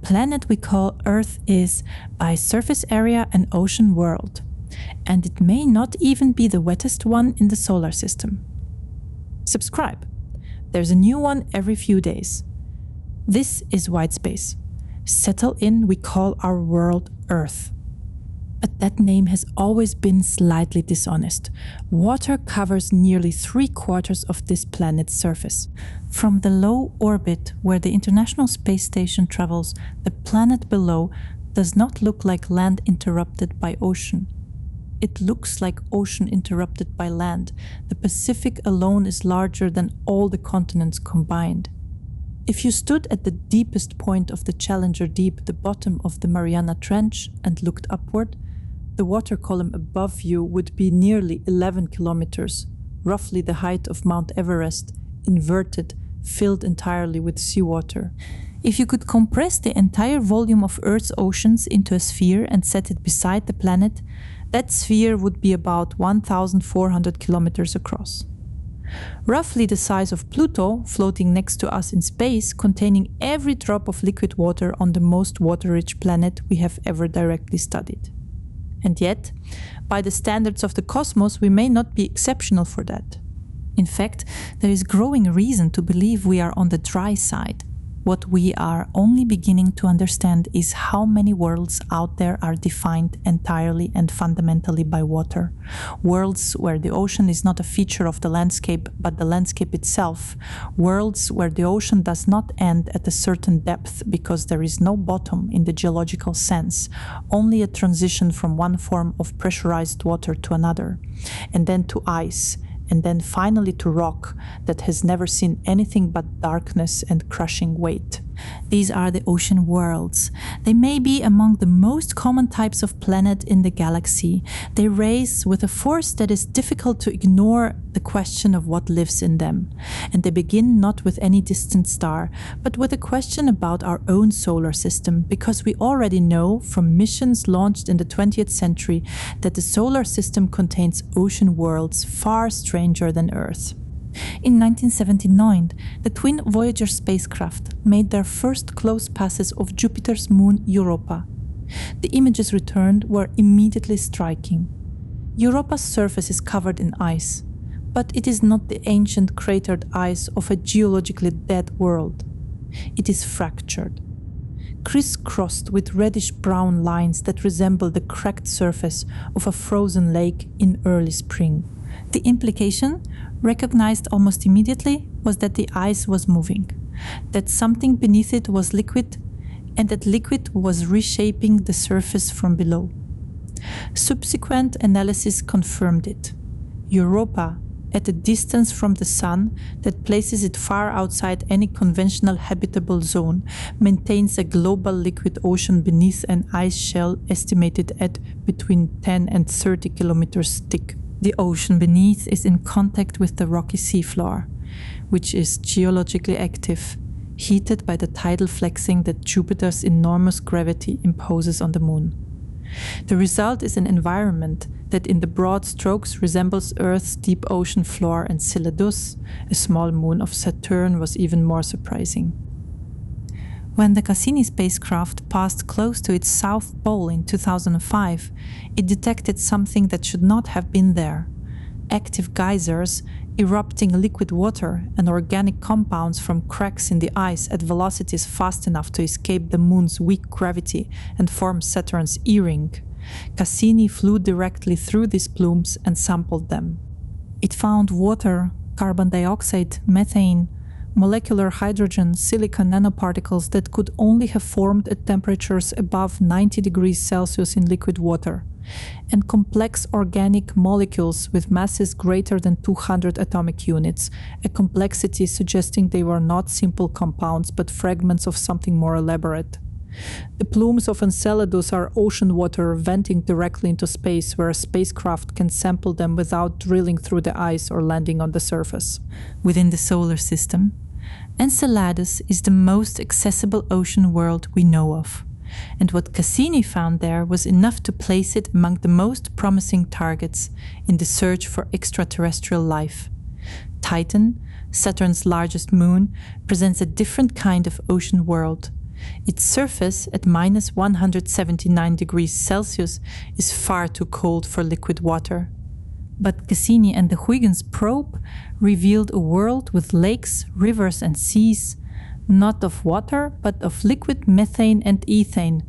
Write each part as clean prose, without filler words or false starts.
planet we call Earth is, by surface area, an ocean world. And it may not even be the wettest one in the solar system. Subscribe. There's a new one every few days. This is White Space. Settle in, we call our world Earth. But that name has always been slightly dishonest. Water covers nearly 3/4 of this planet's surface. From the low orbit where the International Space Station travels, the planet below does not look like land interrupted by ocean. It looks like ocean interrupted by land. The Pacific alone is larger than all the continents combined. If you stood at the deepest point of the Challenger Deep, the bottom of the Mariana Trench, and looked upward, the water column above you would be nearly 11 kilometers, roughly the height of Mount Everest, inverted, filled entirely with seawater. If you could compress the entire volume of Earth's oceans into a sphere and set it beside the planet, that sphere would be about 1,400 kilometers across. Roughly the size of Pluto, floating next to us in space, containing every drop of liquid water on the most water-rich planet we have ever directly studied. And yet, by the standards of the cosmos, we may not be exceptional for that. In fact, there is growing reason to believe we are on the dry side. What we are only beginning to understand is how many worlds out there are defined entirely and fundamentally by water. Worlds where the ocean is not a feature of the landscape, but the landscape itself. Worlds where the ocean does not end at a certain depth because there is no bottom in the geological sense, only a transition from one form of pressurized water to another, and then to ice, and then finally to rock that has never seen anything but darkness and crushing weight. These are the ocean worlds. They may be among the most common types of planet in the galaxy. They race with a force that is difficult to ignore the question of what lives in them. And they begin not with any distant star, but with a question about our own solar system, because we already know from missions launched in the 20th century that the solar system contains ocean worlds far stranger than Earth. In 1979, the twin Voyager spacecraft made their first close passes of Jupiter's moon Europa. The images returned were immediately striking. Europa's surface is covered in ice, but it is not the ancient cratered ice of a geologically dead world. It is fractured, crisscrossed with reddish-brown lines that resemble the cracked surface of a frozen lake in early spring. The implication, recognized almost immediately, was that the ice was moving, that something beneath it was liquid, and that liquid was reshaping the surface from below. Subsequent analysis confirmed it. Europa, at a distance from the Sun that places it far outside any conventional habitable zone, maintains a global liquid ocean beneath an ice shell estimated at between 10 and 30 kilometers thick. The ocean beneath is in contact with the rocky seafloor, which is geologically active, heated by the tidal flexing that Jupiter's enormous gravity imposes on the moon. The result is an environment that in the broad strokes resembles Earth's deep ocean floor, and Enceladus, a small moon of Saturn, was even more surprising. When the Cassini spacecraft passed close to its south pole in 2005, it detected something that should not have been there: active geysers erupting liquid water and organic compounds from cracks in the ice at velocities fast enough to escape the moon's weak gravity and form Saturn's E-ring. Cassini flew directly through these plumes and sampled them. It found water, carbon dioxide, methane, molecular hydrogen, silicon nanoparticles that could only have formed at temperatures above 90 degrees Celsius in liquid water, and complex organic molecules with masses greater than 200 atomic units, a complexity suggesting they were not simple compounds but fragments of something more elaborate. The plumes of Enceladus are ocean water venting directly into space, where a spacecraft can sample them without drilling through the ice or landing on the surface. Within the solar system, Enceladus is the most accessible ocean world we know of, and what Cassini found there was enough to place it among the most promising targets in the search for extraterrestrial life. Titan, Saturn's largest moon, presents a different kind of ocean world. Its surface at minus 179 degrees Celsius is far too cold for liquid water. But Cassini and the Huygens probe revealed a world with lakes, rivers and seas, not of water, but of liquid methane and ethane,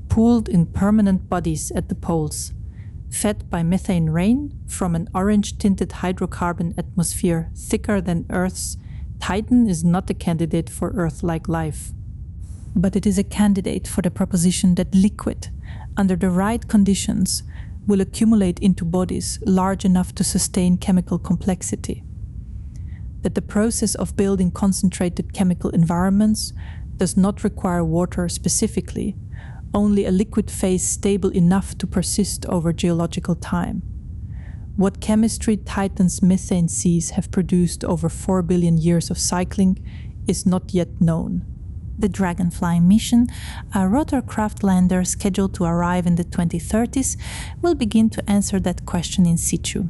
pooled in permanent bodies at the poles, fed by methane rain from an orange-tinted hydrocarbon atmosphere thicker than Earth's. Titan is not a candidate for Earth-like life. But it is a candidate for the proposition that liquid, under the right conditions, will accumulate into bodies large enough to sustain chemical complexity. That the process of building concentrated chemical environments does not require water specifically, only a liquid phase stable enough to persist over geological time. What chemistry Titan's methane seas have produced over 4 billion years of cycling is not yet known. The Dragonfly mission, a rotorcraft lander scheduled to arrive in the 2030s, will begin to answer that question in situ.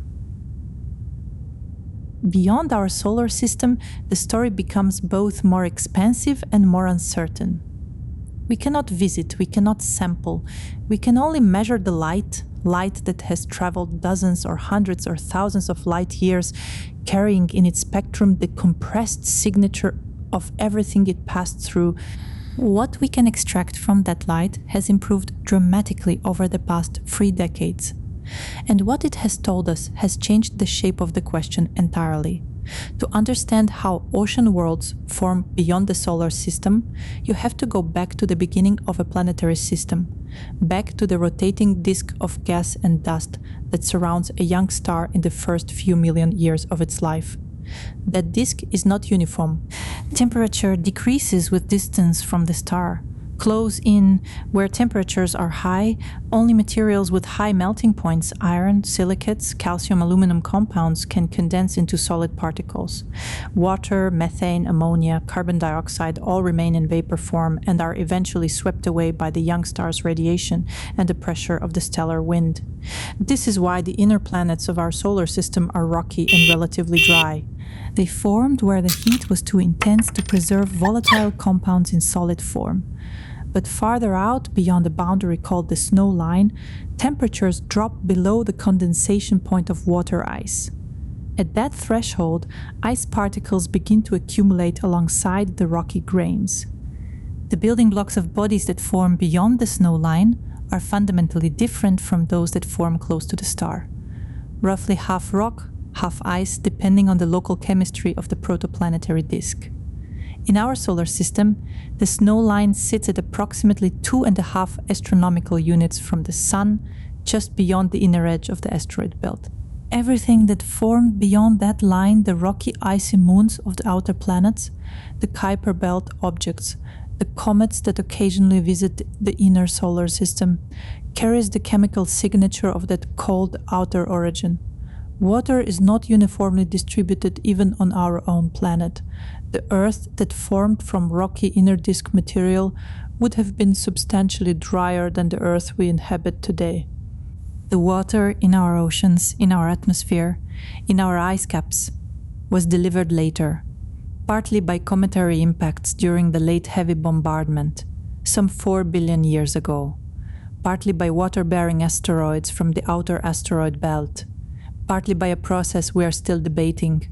Beyond our solar system, the story becomes both more expansive and more uncertain. We cannot visit, we cannot sample, we can only measure the light that has traveled dozens or hundreds or thousands of light years, carrying in its spectrum the compressed signature of everything it passed through. What we can extract from that light has improved dramatically over the past 3 decades. And what it has told us has changed the shape of the question entirely. To understand how ocean worlds form beyond the solar system, you have to go back to the beginning of a planetary system, back to the rotating disk of gas and dust that surrounds a young star in the first few million years of its life. That disk is not uniform. Temperature decreases with distance from the star. Close in, where temperatures are high, only materials with high melting points, iron, silicates, calcium, aluminum compounds, can condense into solid particles. Water, methane, ammonia, carbon dioxide all remain in vapor form and are eventually swept away by the young star's radiation and the pressure of the stellar wind. This is why the inner planets of our solar system are rocky and relatively dry. They formed where the heat was too intense to preserve volatile compounds in solid form. But farther out, beyond the boundary called the snow line, temperatures drop below the condensation point of water ice. At that threshold, ice particles begin to accumulate alongside the rocky grains. The building blocks of bodies that form beyond the snow line are fundamentally different from those that form close to the star. Roughly half rock, half ice, depending on the local chemistry of the protoplanetary disk. In our solar system, the snow line sits at approximately 2.5 astronomical units from the Sun, just beyond the inner edge of the asteroid belt. Everything that formed beyond that line, the rocky icy moons of the outer planets, the Kuiper belt objects, the comets that occasionally visit the inner solar system, carries the chemical signature of that cold outer origin. Water is not uniformly distributed even on our own planet. The Earth that formed from rocky inner disk material would have been substantially drier than the Earth we inhabit today. The water in our oceans, in our atmosphere, in our ice caps, was delivered later, partly by cometary impacts during the late heavy bombardment, some 4 billion years ago, partly by water-bearing asteroids from the outer asteroid belt, partly by a process we are still debating.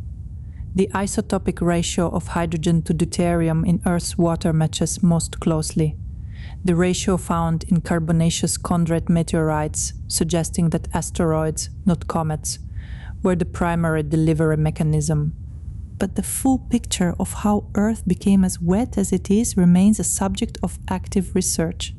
The isotopic ratio of hydrogen to deuterium in Earth's water matches most closely. The ratio found in carbonaceous chondrite meteorites, suggesting that asteroids, not comets, were the primary delivery mechanism. But the full picture of how Earth became as wet as it is remains a subject of active research.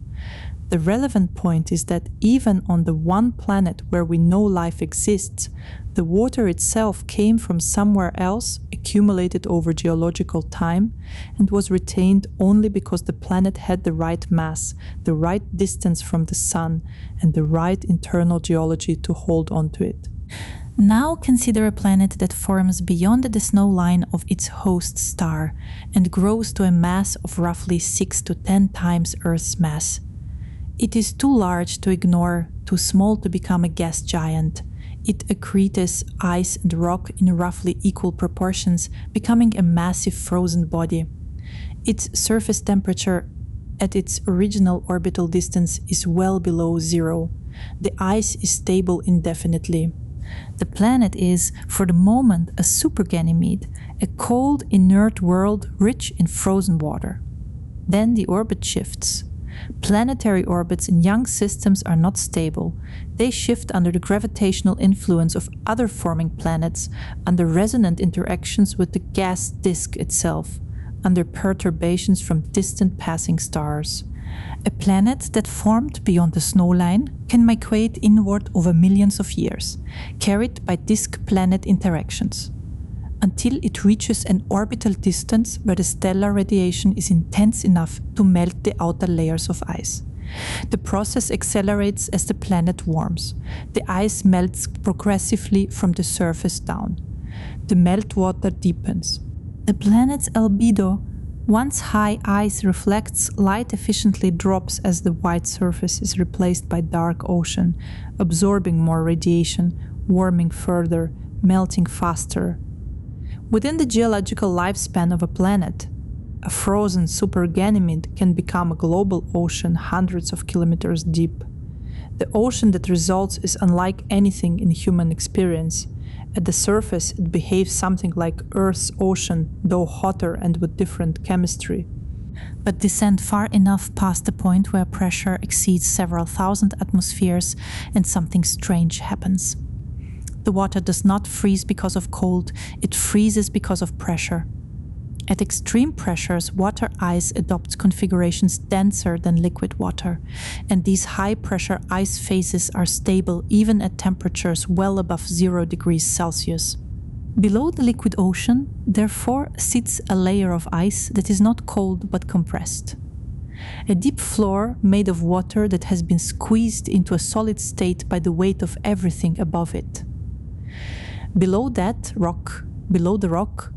The relevant point is that even on the one planet where we know life exists, the water itself came from somewhere else, accumulated over geological time, and was retained only because the planet had the right mass, the right distance from the Sun, and the right internal geology to hold onto it. Now consider a planet that forms beyond the snow line of its host star and grows to a mass of roughly 6 to 10 times Earth's mass. It is too large to ignore, too small to become a gas giant. It accretes ice and rock in roughly equal proportions, becoming a massive frozen body. Its surface temperature at its original orbital distance is well below zero. The ice is stable indefinitely. The planet is, for the moment, a superganymede, a cold, inert world rich in frozen water. Then the orbit shifts. Planetary orbits in young systems are not stable. They shift under the gravitational influence of other forming planets, under resonant interactions with the gas disk itself, under perturbations from distant passing stars. A planet that formed beyond the snowline can migrate inward over millions of years, carried by disk-planet interactions, until it reaches an orbital distance where the stellar radiation is intense enough to melt the outer layers of ice. The process accelerates as the planet warms. The ice melts progressively from the surface down. The meltwater deepens. The planet's albedo, once high ice reflects light efficiently drops as the white surface is replaced by dark ocean, absorbing more radiation, warming further, melting faster. Within the geological lifespan of a planet, a frozen superganymede can become a global ocean hundreds of kilometers deep. The ocean that results is unlike anything in human experience. At the surface, it behaves something like Earth's ocean, though hotter and with different chemistry. But descend far enough past the point where pressure exceeds several thousand atmospheres and something strange happens. The water does not freeze because of cold, it freezes because of pressure. At extreme pressures, water ice adopts configurations denser than liquid water, and these high-pressure ice phases are stable even at temperatures well above 0 degrees Celsius. Below the liquid ocean, therefore, sits a layer of ice that is not cold but compressed. A deep floor made of water that has been squeezed into a solid state by the weight of everything above it. Below the rock,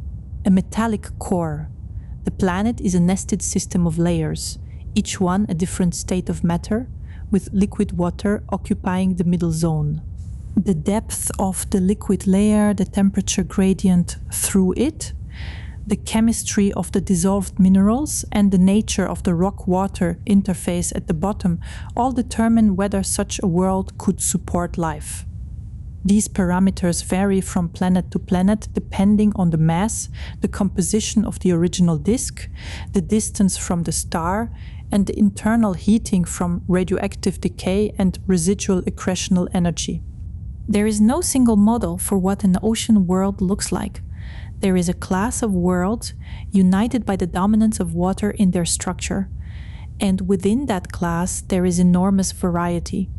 a metallic core. The planet is a nested system of layers, each one a different state of matter, with liquid water occupying the middle zone. The depth of the liquid layer, the temperature gradient through it, the chemistry of the dissolved minerals, and the nature of the rock-water interface at the bottom all determine whether such a world could support life. These parameters vary from planet to planet depending on the mass, the composition of the original disk, the distance from the star, and the internal heating from radioactive decay and residual accretional energy. There is no single model for what an ocean world looks like. There is a class of worlds united by the dominance of water in their structure, and within that class there is enormous variety.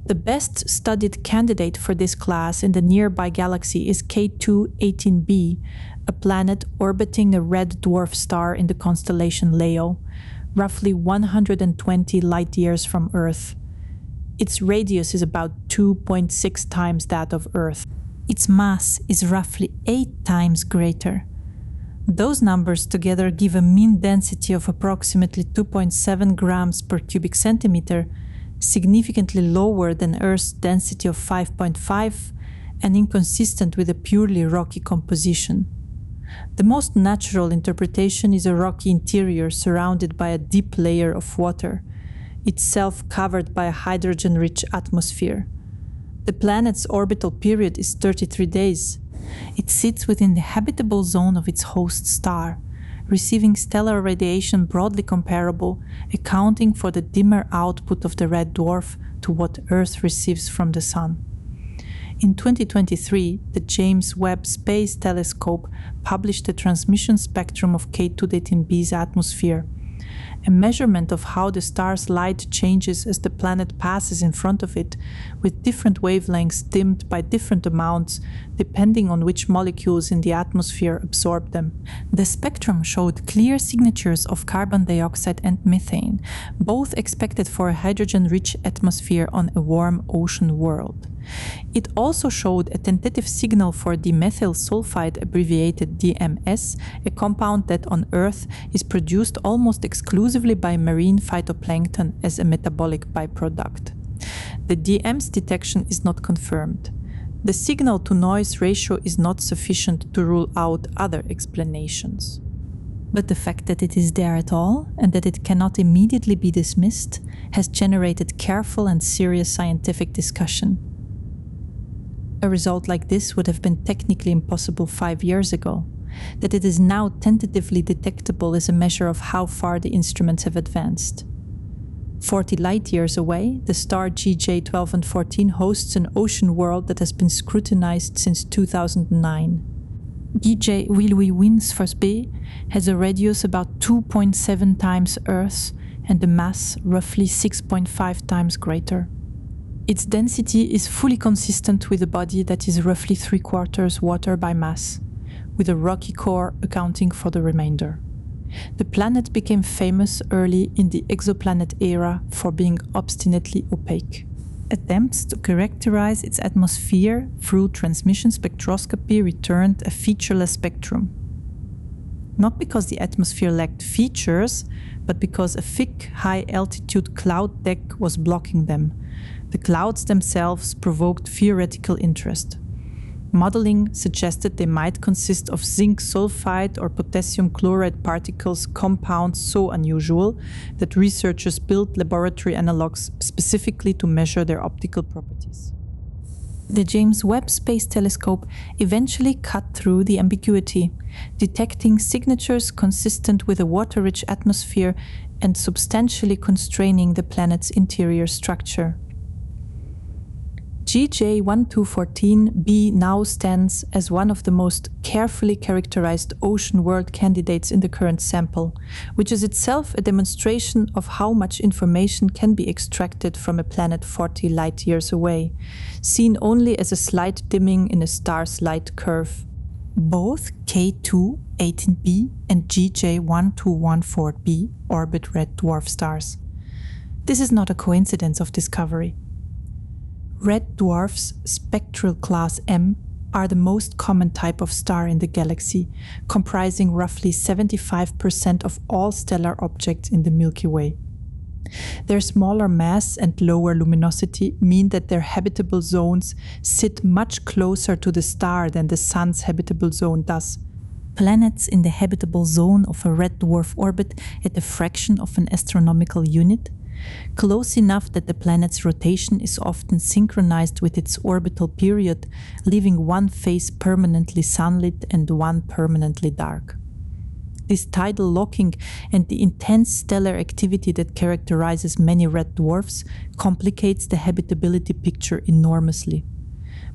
The best studied candidate for this class in the nearby galaxy is K2-18b, a planet orbiting a red dwarf star in the constellation Leo, roughly 120 light-years from Earth. Its radius is about 2.6 times that of Earth. Its mass is roughly 8 times greater. Those numbers together give a mean density of approximately 2.7 grams per cubic centimeter, significantly lower than Earth's density of 5.5 and inconsistent with a purely rocky composition. The most natural interpretation is a rocky interior surrounded by a deep layer of water, itself covered by a hydrogen-rich atmosphere. The planet's orbital period is 33 days. It sits within the habitable zone of its host star, receiving stellar radiation broadly comparable, accounting for the dimmer output of the red dwarf to what Earth receives from the Sun. In 2023, the James Webb Space Telescope published a transmission spectrum of K2-18b's atmosphere, a measurement of how the star's light changes as the planet passes in front of it, with different wavelengths dimmed by different amounts depending on which molecules in the atmosphere absorb them. The spectrum showed clear signatures of carbon dioxide and methane, both expected for a hydrogen-rich atmosphere on a warm ocean world. It also showed a tentative signal for dimethyl sulfide, abbreviated DMS, a compound that on Earth is produced almost exclusively by marine phytoplankton as a metabolic byproduct. The DMS detection is not confirmed. The signal-to-noise ratio is not sufficient to rule out other explanations. But the fact that it is there at all and that it cannot immediately be dismissed has generated careful and serious scientific discussion. A result like this would have been technically impossible 5 years ago. That it is now tentatively detectable is a measure of how far the instruments have advanced. 40 light-years away, the star GJ 12 and 14 hosts an ocean world that has been scrutinized since 2009. GJ Wilwy-Winsfors B has a radius about 2.7 times Earth and a mass roughly 6.5 times greater. Its density is fully consistent with a body that is roughly 3/4 water by mass, with a rocky core accounting for the remainder. The planet became famous early in the exoplanet era for being obstinately opaque. Attempts to characterize its atmosphere through transmission spectroscopy returned a featureless spectrum. Not because the atmosphere lacked features, but because a thick, high-altitude cloud deck was blocking them. The clouds themselves provoked theoretical interest. Modeling suggested they might consist of zinc sulfide or potassium chloride particles, compounds so unusual that researchers built laboratory analogs specifically to measure their optical properties. The James Webb Space Telescope eventually cut through the ambiguity, detecting signatures consistent with a water-rich atmosphere and substantially constraining the planet's interior structure. GJ1214b now stands as one of the most carefully characterized ocean world candidates in the current sample, which is itself a demonstration of how much information can be extracted from a planet 40 light-years away, seen only as a slight dimming in a star's light curve. Both K2-18b and GJ1214b orbit red dwarf stars. This is not a coincidence of discovery. Red dwarfs, spectral class M, are the most common type of star in the galaxy, comprising roughly 75% of all stellar objects in the Milky Way. Their smaller mass and lower luminosity mean that their habitable zones sit much closer to the star than the Sun's habitable zone does. Planets in the habitable zone of a red dwarf orbit at a fraction of an astronomical unit, close enough that the planet's rotation is often synchronized with its orbital period, leaving one face permanently sunlit and one permanently dark. This tidal locking and the intense stellar activity that characterizes many red dwarfs complicates the habitability picture enormously.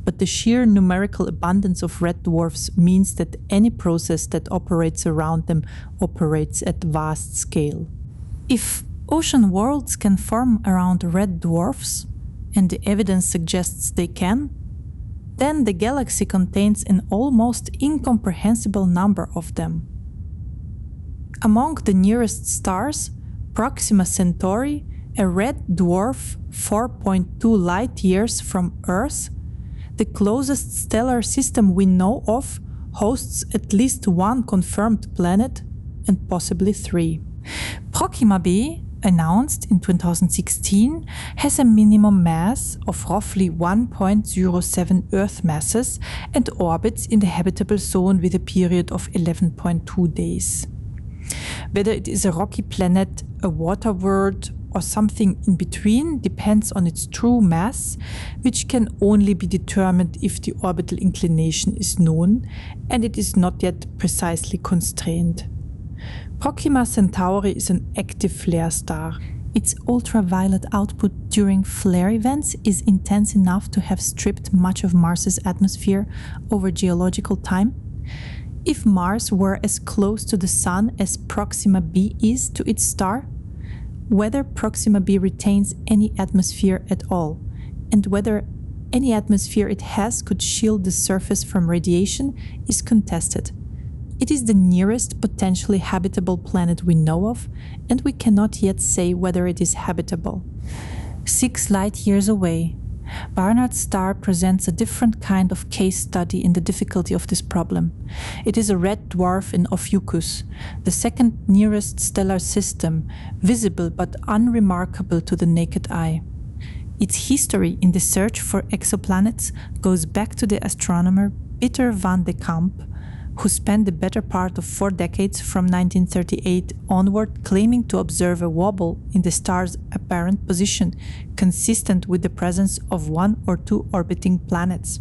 But the sheer numerical abundance of red dwarfs means that any process that operates around them operates at vast scale. If ocean worlds can form around red dwarfs, and the evidence suggests they can, then the galaxy contains an almost incomprehensible number of them. Among the nearest stars, Proxima Centauri, a red dwarf 4.2 light-years from Earth, the closest stellar system we know of, hosts at least one confirmed planet and possibly 3. Proxima b, announced in 2016, has a minimum mass of roughly 1.07 Earth masses and orbits in the habitable zone with a period of 11.2 days. Whether it is a rocky planet, a water world, or something in between depends on its true mass, which can only be determined if the orbital inclination is known and it is not yet precisely constrained. Proxima Centauri is an active flare star. Its ultraviolet output during flare events is intense enough to have stripped much of Mars's atmosphere over geological time. If Mars were as close to the Sun as Proxima b is to its star, whether Proxima b retains any atmosphere at all, and whether any atmosphere it has could shield the surface from radiation, is contested. It is the nearest potentially habitable planet we know of, and we cannot yet say whether it is habitable. 6 light-years away, Barnard's star presents a different kind of case study in the difficulty of this problem. It is a red dwarf in Ophiuchus, the second nearest stellar system, visible but unremarkable to the naked eye. Its history in the search for exoplanets goes back to the astronomer Pieter van de Kamp, who spent the better part of 4 decades from 1938 onward claiming to observe a wobble in the star's apparent position, consistent with the presence of 1 or 2 orbiting planets.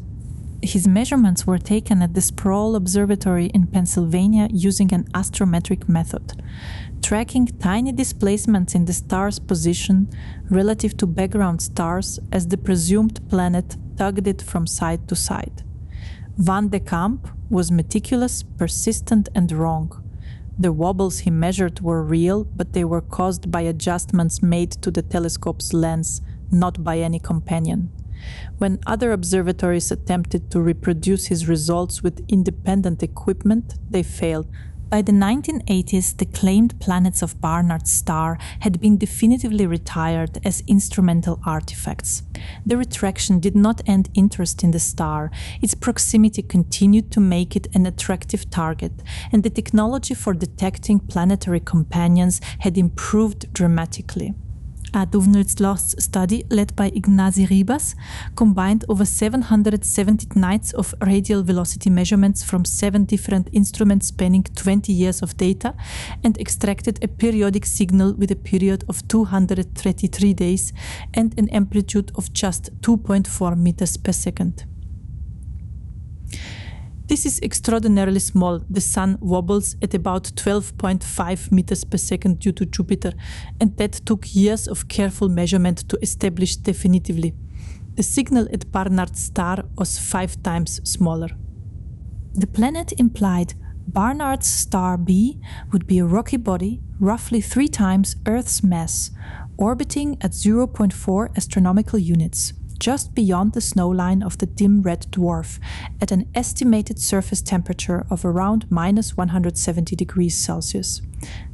His measurements were taken at the Sproul Observatory in Pennsylvania using an astrometric method, tracking tiny displacements in the star's position relative to background stars as the presumed planet tugged it from side to side. Van de Kamp was meticulous, persistent, and wrong. The wobbles he measured were real, but they were caused by adjustments made to the telescope's lens, not by any companion. When other observatories attempted to reproduce his results with independent equipment, they failed. By the 1980s, the claimed planets of Barnard's star had been definitively retired as instrumental artifacts. The retraction did not end interest in the star. Its proximity continued to make it an attractive target, and the technology for detecting planetary companions had improved dramatically. A Duvnitz-Lost study led by Ignacy Ribas combined over 770 nights of radial velocity measurements from 7 different instruments spanning 20 years of data and extracted a periodic signal with a period of 233 days and an amplitude of just 2.4 meters per second. This is extraordinarily small. The Sun wobbles at about 12.5 meters per second due to Jupiter, and that took years of careful measurement to establish definitively. The signal at Barnard's star was 5 times smaller. The planet implied Barnard's star B would be a rocky body, roughly 3 times Earth's mass, orbiting at 0.4 astronomical units, just beyond the snow line of the dim red dwarf, at an estimated surface temperature of around minus 170 degrees Celsius.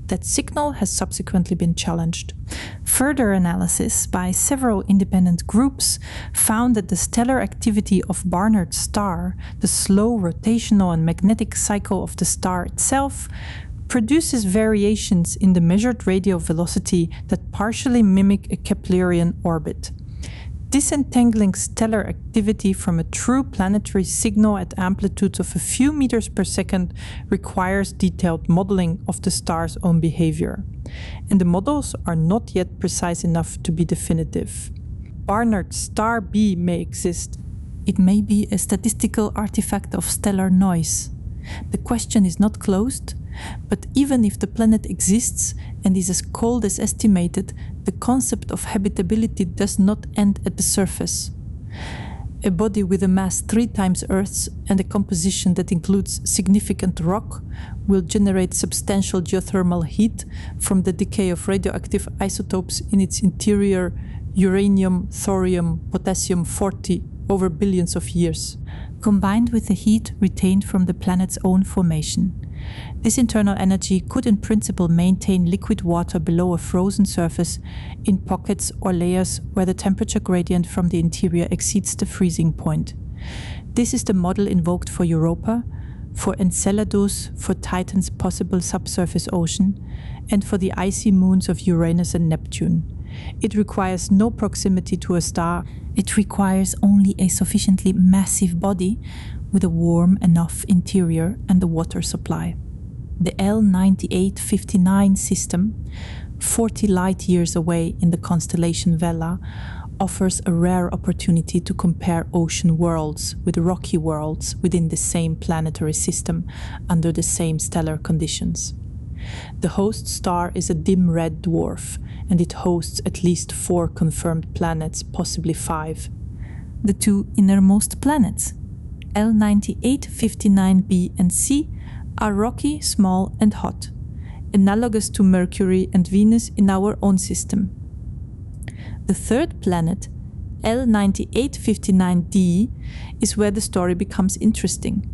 That signal has subsequently been challenged. Further analysis by several independent groups found that the stellar activity of Barnard's star, the slow rotational and magnetic cycle of the star itself, produces variations in the measured radial velocity that partially mimic a Keplerian orbit. Disentangling stellar activity from a true planetary signal at amplitudes of a few meters per second requires detailed modeling of the star's own behavior, and the models are not yet precise enough to be definitive. Barnard's star B may exist. It may be a statistical artifact of stellar noise. The question is not closed, but even if the planet exists and is as cold as estimated, the concept of habitability does not end at the surface. A body with a mass 3 times Earth's and a composition that includes significant rock will generate substantial geothermal heat from the decay of radioactive isotopes in its interior, uranium, thorium, potassium-40, over billions of years, combined with the heat retained from the planet's own formation. This internal energy could in principle maintain liquid water below a frozen surface in pockets or layers where the temperature gradient from the interior exceeds the freezing point. This is the model invoked for Europa, for Enceladus, for Titan's possible subsurface ocean, and for the icy moons of Uranus and Neptune. It requires no proximity to a star. It requires only a sufficiently massive body with a warm enough interior and a water supply. The L9859 system, 40 light-years away in the constellation Vela, offers a rare opportunity to compare ocean worlds with rocky worlds within the same planetary system under the same stellar conditions. The host star is a dim red dwarf, and it hosts at least 4 confirmed planets, possibly 5. The 2 innermost planets, L9859b and C, are rocky, small, and hot, analogous to Mercury and Venus in our own system. The 3rd planet, L9859d, is where the story becomes interesting.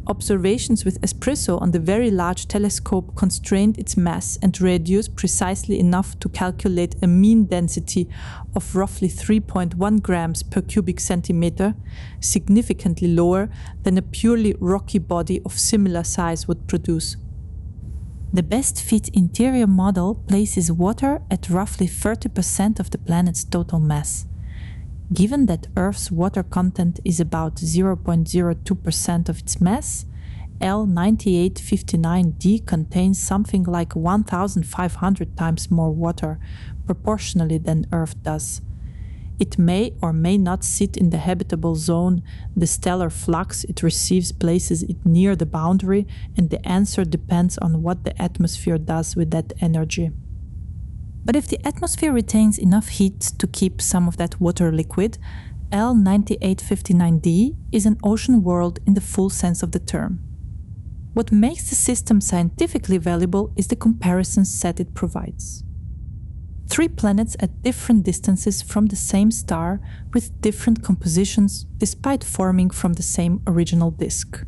Observations with espresso on the Very Large Telescope constrained its mass and radius precisely enough to calculate a mean density of roughly 3.1 grams per cubic centimeter, significantly lower than a purely rocky body of similar size would produce. The best fit interior model places water at roughly 30% of the planet's total mass. Given that Earth's water content is about 0.02% of its mass, L9859d contains something like 1,500 times more water, proportionally than Earth does. It may or may not sit in the habitable zone. The stellar flux it receives places it near the boundary, and the answer depends on what the atmosphere does with that energy. But if the atmosphere retains enough heat to keep some of that water liquid, L9859d is an ocean world in the full sense of the term. What makes the system scientifically valuable is the comparison set it provides. 3 planets at different distances from the same star with different compositions despite forming from the same original disk.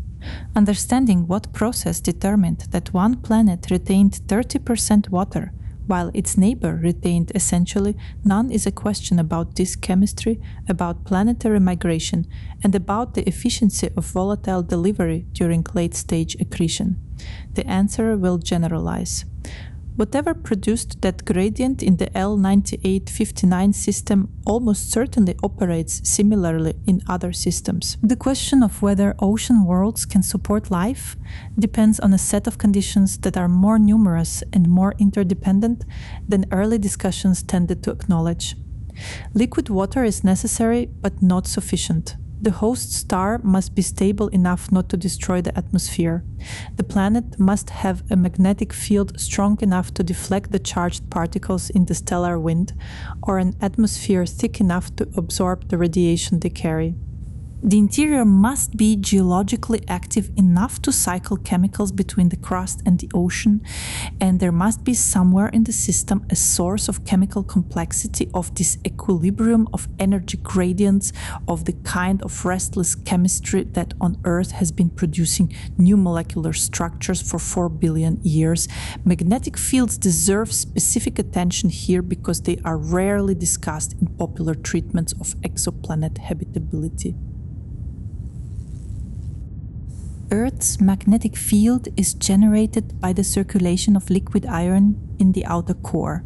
Understanding what process determined that one planet retained 30% water while its neighbor retained essentially none is a question about disk chemistry, about planetary migration, and about the efficiency of volatile delivery during late-stage accretion. The answer will generalize. Whatever produced that gradient in the L9859 system almost certainly operates similarly in other systems. The question of whether ocean worlds can support life depends on a set of conditions that are more numerous and more interdependent than early discussions tended to acknowledge. Liquid water is necessary but not sufficient. The host star must be stable enough not to destroy the atmosphere. The planet must have a magnetic field strong enough to deflect the charged particles in the stellar wind, or an atmosphere thick enough to absorb the radiation they carry. The interior must be geologically active enough to cycle chemicals between the crust and the ocean, and there must be somewhere in the system a source of chemical complexity, of this equilibrium of energy gradients, of the kind of restless chemistry that on Earth has been producing new molecular structures for 4 billion years. Magnetic fields deserve specific attention here because they are rarely discussed in popular treatments of exoplanet habitability. Earth's magnetic field is generated by the circulation of liquid iron in the outer core,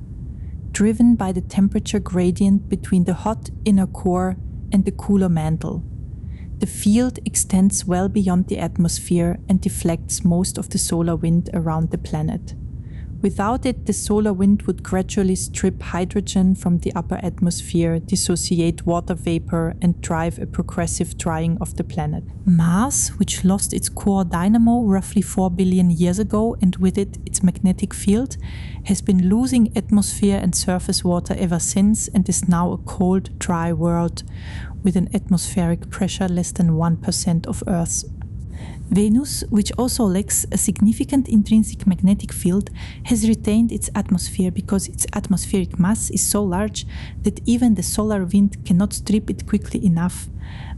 driven by the temperature gradient between the hot inner core and the cooler mantle. The field extends well beyond the atmosphere and deflects most of the solar wind around the planet. Without it, the solar wind would gradually strip hydrogen from the upper atmosphere, dissociate water vapor, and drive a progressive drying of the planet. Mars, which lost its core dynamo roughly 4 billion years ago, and with it its magnetic field, has been losing atmosphere and surface water ever since and is now a cold, dry world with an atmospheric pressure less than 1% of Earth's. Venus, which also lacks a significant intrinsic magnetic field, has retained its atmosphere because its atmospheric mass is so large that even the solar wind cannot strip it quickly enough.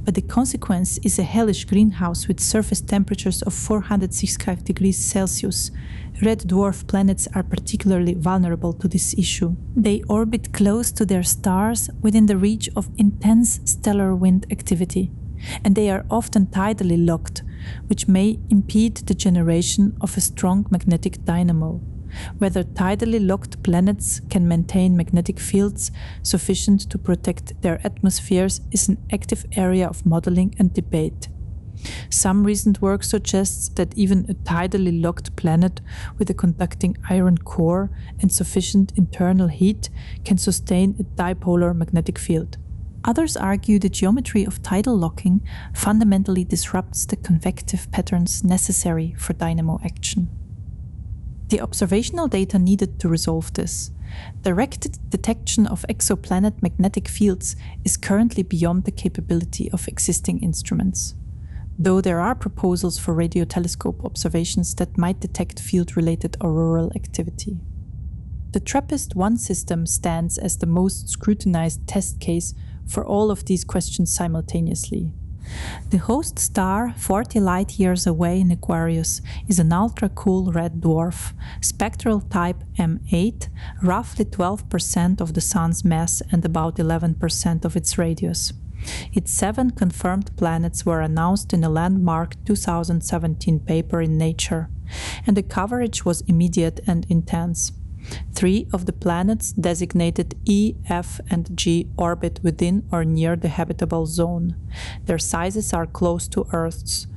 But the consequence is a hellish greenhouse with surface temperatures of 465 degrees Celsius. Red dwarf planets are particularly vulnerable to this issue. They orbit close to their stars within the reach of intense stellar wind activity, and they are often tidally locked, which may impede the generation of a strong magnetic dynamo. Whether tidally locked planets can maintain magnetic fields sufficient to protect their atmospheres is an active area of modeling and debate. Some recent work suggests that even a tidally locked planet with a conducting iron core and sufficient internal heat can sustain a dipolar magnetic field. Others argue the geometry of tidal locking fundamentally disrupts the convective patterns necessary for dynamo action. The observational data needed to resolve this. Directed detection of exoplanet magnetic fields is currently beyond the capability of existing instruments, though there are proposals for radio telescope observations that might detect field-related auroral activity. The TRAPPIST-1 system stands as the most scrutinized test case for all of these questions simultaneously. The host star, 40 light-years away in Aquarius, is an ultra-cool red dwarf, spectral type M8, roughly 12% of the Sun's mass and about 11% of its radius. Its 7 confirmed planets were announced in a landmark 2017 paper in Nature, and the coverage was immediate and intense. 3 of the planets designated E, F, and G orbit within or near the habitable zone. Their sizes are close to Earth's.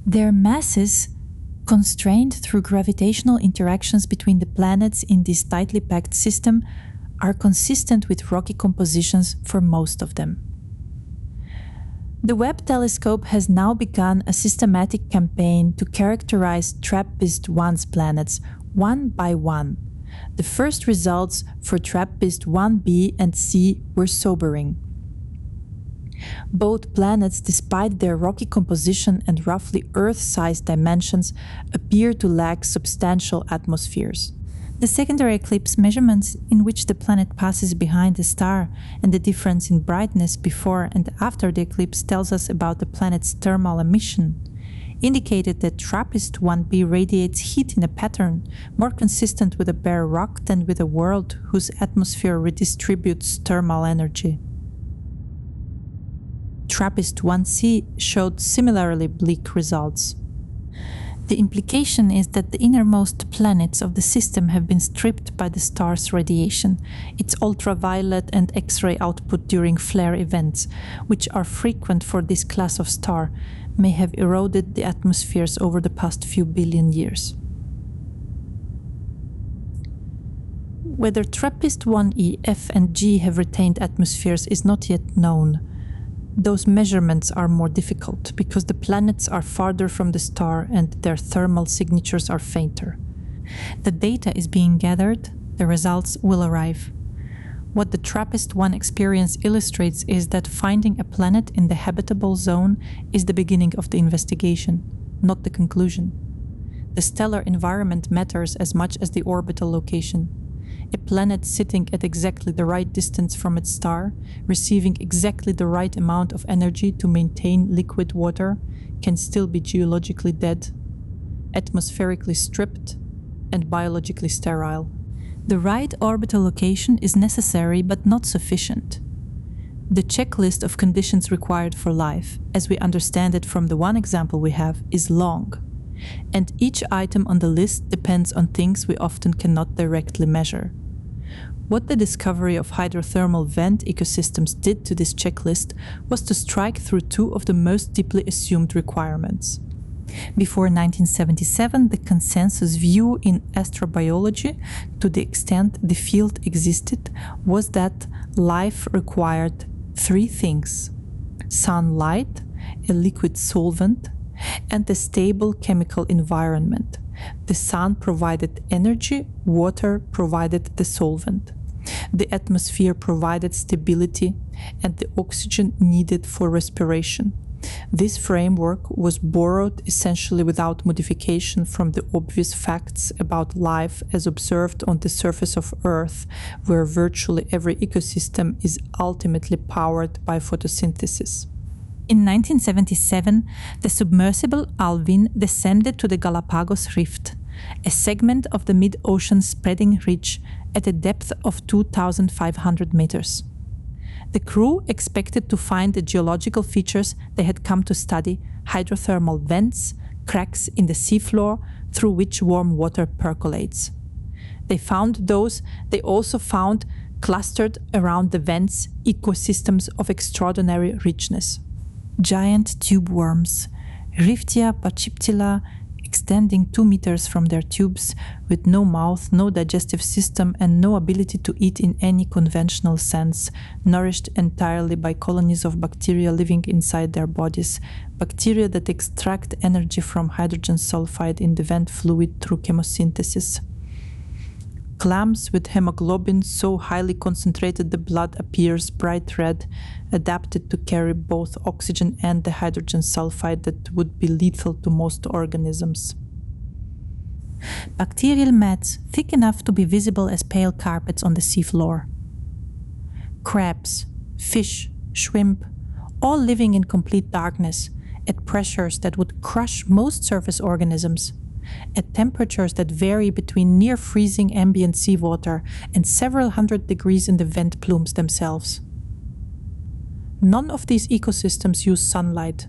Their masses constrained through gravitational interactions between the planets in this tightly packed system, are consistent with rocky compositions for most of them. The Webb telescope has now begun a systematic campaign to characterize TRAPPIST-1's planets one by one. The first results for TRAPPIST-1b and c were sobering. Both planets, despite their rocky composition and roughly Earth-sized dimensions, appear to lack substantial atmospheres. The secondary eclipse measurements in which the planet passes behind the star and the difference in brightness before and after the eclipse tells us about the planet's thermal emission, indicated that TRAPPIST-1b radiates heat in a pattern more consistent with a bare rock than with a world whose atmosphere redistributes thermal energy. TRAPPIST-1c showed similarly bleak results. The implication is that the innermost planets of the system have been stripped by the star's radiation, its ultraviolet and X-ray output during flare events, which are frequent for this class of star, may have eroded the atmospheres over the past few billion years. Whether TRAPPIST-1e, F and G have retained atmospheres is not yet known. Those measurements are more difficult because the planets are farther from the star and their thermal signatures are fainter. The data is being gathered, the results will arrive. What the TRAPPIST-1 experience illustrates is that finding a planet in the habitable zone is the beginning of the investigation, not the conclusion. The stellar environment matters as much as the orbital location. A planet sitting at exactly the right distance from its star, receiving exactly the right amount of energy to maintain liquid water, can still be geologically dead, atmospherically stripped, and biologically sterile. The right orbital location is necessary but not sufficient. The checklist of conditions required for life, as we understand it from the one example we have, is long. And each item on the list depends on things we often cannot directly measure. What the discovery of hydrothermal vent ecosystems did to this checklist was to strike through two of the most deeply assumed requirements. Before 1977, the consensus view in astrobiology, to the extent the field existed, was that life required three things: sunlight, a liquid solvent, and a stable chemical environment. The sun provided energy, water provided the solvent. The atmosphere provided stability, and the oxygen needed for respiration. This framework was borrowed essentially without modification from the obvious facts about life as observed on the surface of Earth, where virtually every ecosystem is ultimately powered by photosynthesis. In 1977, the submersible Alvin descended to the Galapagos Rift, a segment of the mid-ocean spreading ridge at a depth of 2,500 meters. The crew expected to find the geological features they had come to study: hydrothermal vents, cracks in the seafloor through which warm water percolates. They found those. They also found, clustered around the vents, ecosystems of extraordinary richness. Giant tube worms, Riftia pachyptila, extending 2 meters from their tubes, with no mouth, no digestive system, and no ability to eat in any conventional sense, nourished entirely by colonies of bacteria living inside their bodies, bacteria that extract energy from hydrogen sulfide in the vent fluid through chemosynthesis. Clams with hemoglobin so highly concentrated the blood appears bright red, adapted to carry both oxygen and the hydrogen sulfide that would be lethal to most organisms. Bacterial mats thick enough to be visible as pale carpets on the seafloor. Crabs, fish, shrimp, all living in complete darkness, at pressures that would crush most surface organisms, at temperatures that vary between near freezing ambient seawater and several hundred degrees in the vent plumes themselves. None of these ecosystems use sunlight.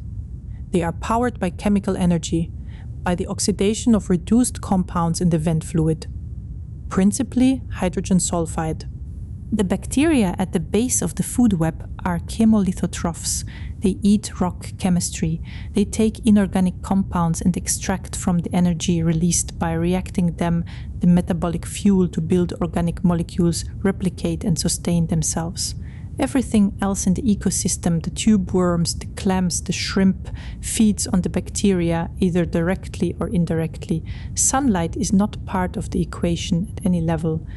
They are powered by chemical energy, by the oxidation of reduced compounds in the vent fluid, principally hydrogen sulfide. The bacteria at the base of the food web are chemolithotrophs. They eat rock chemistry. They take inorganic compounds and extract from the energy released by reacting them the metabolic fuel to build organic molecules, replicate and sustain themselves. Everything else in the ecosystem, the tube worms, the clams, the shrimp, feeds on the bacteria either directly or indirectly. Sunlight is not part of the equation at any level.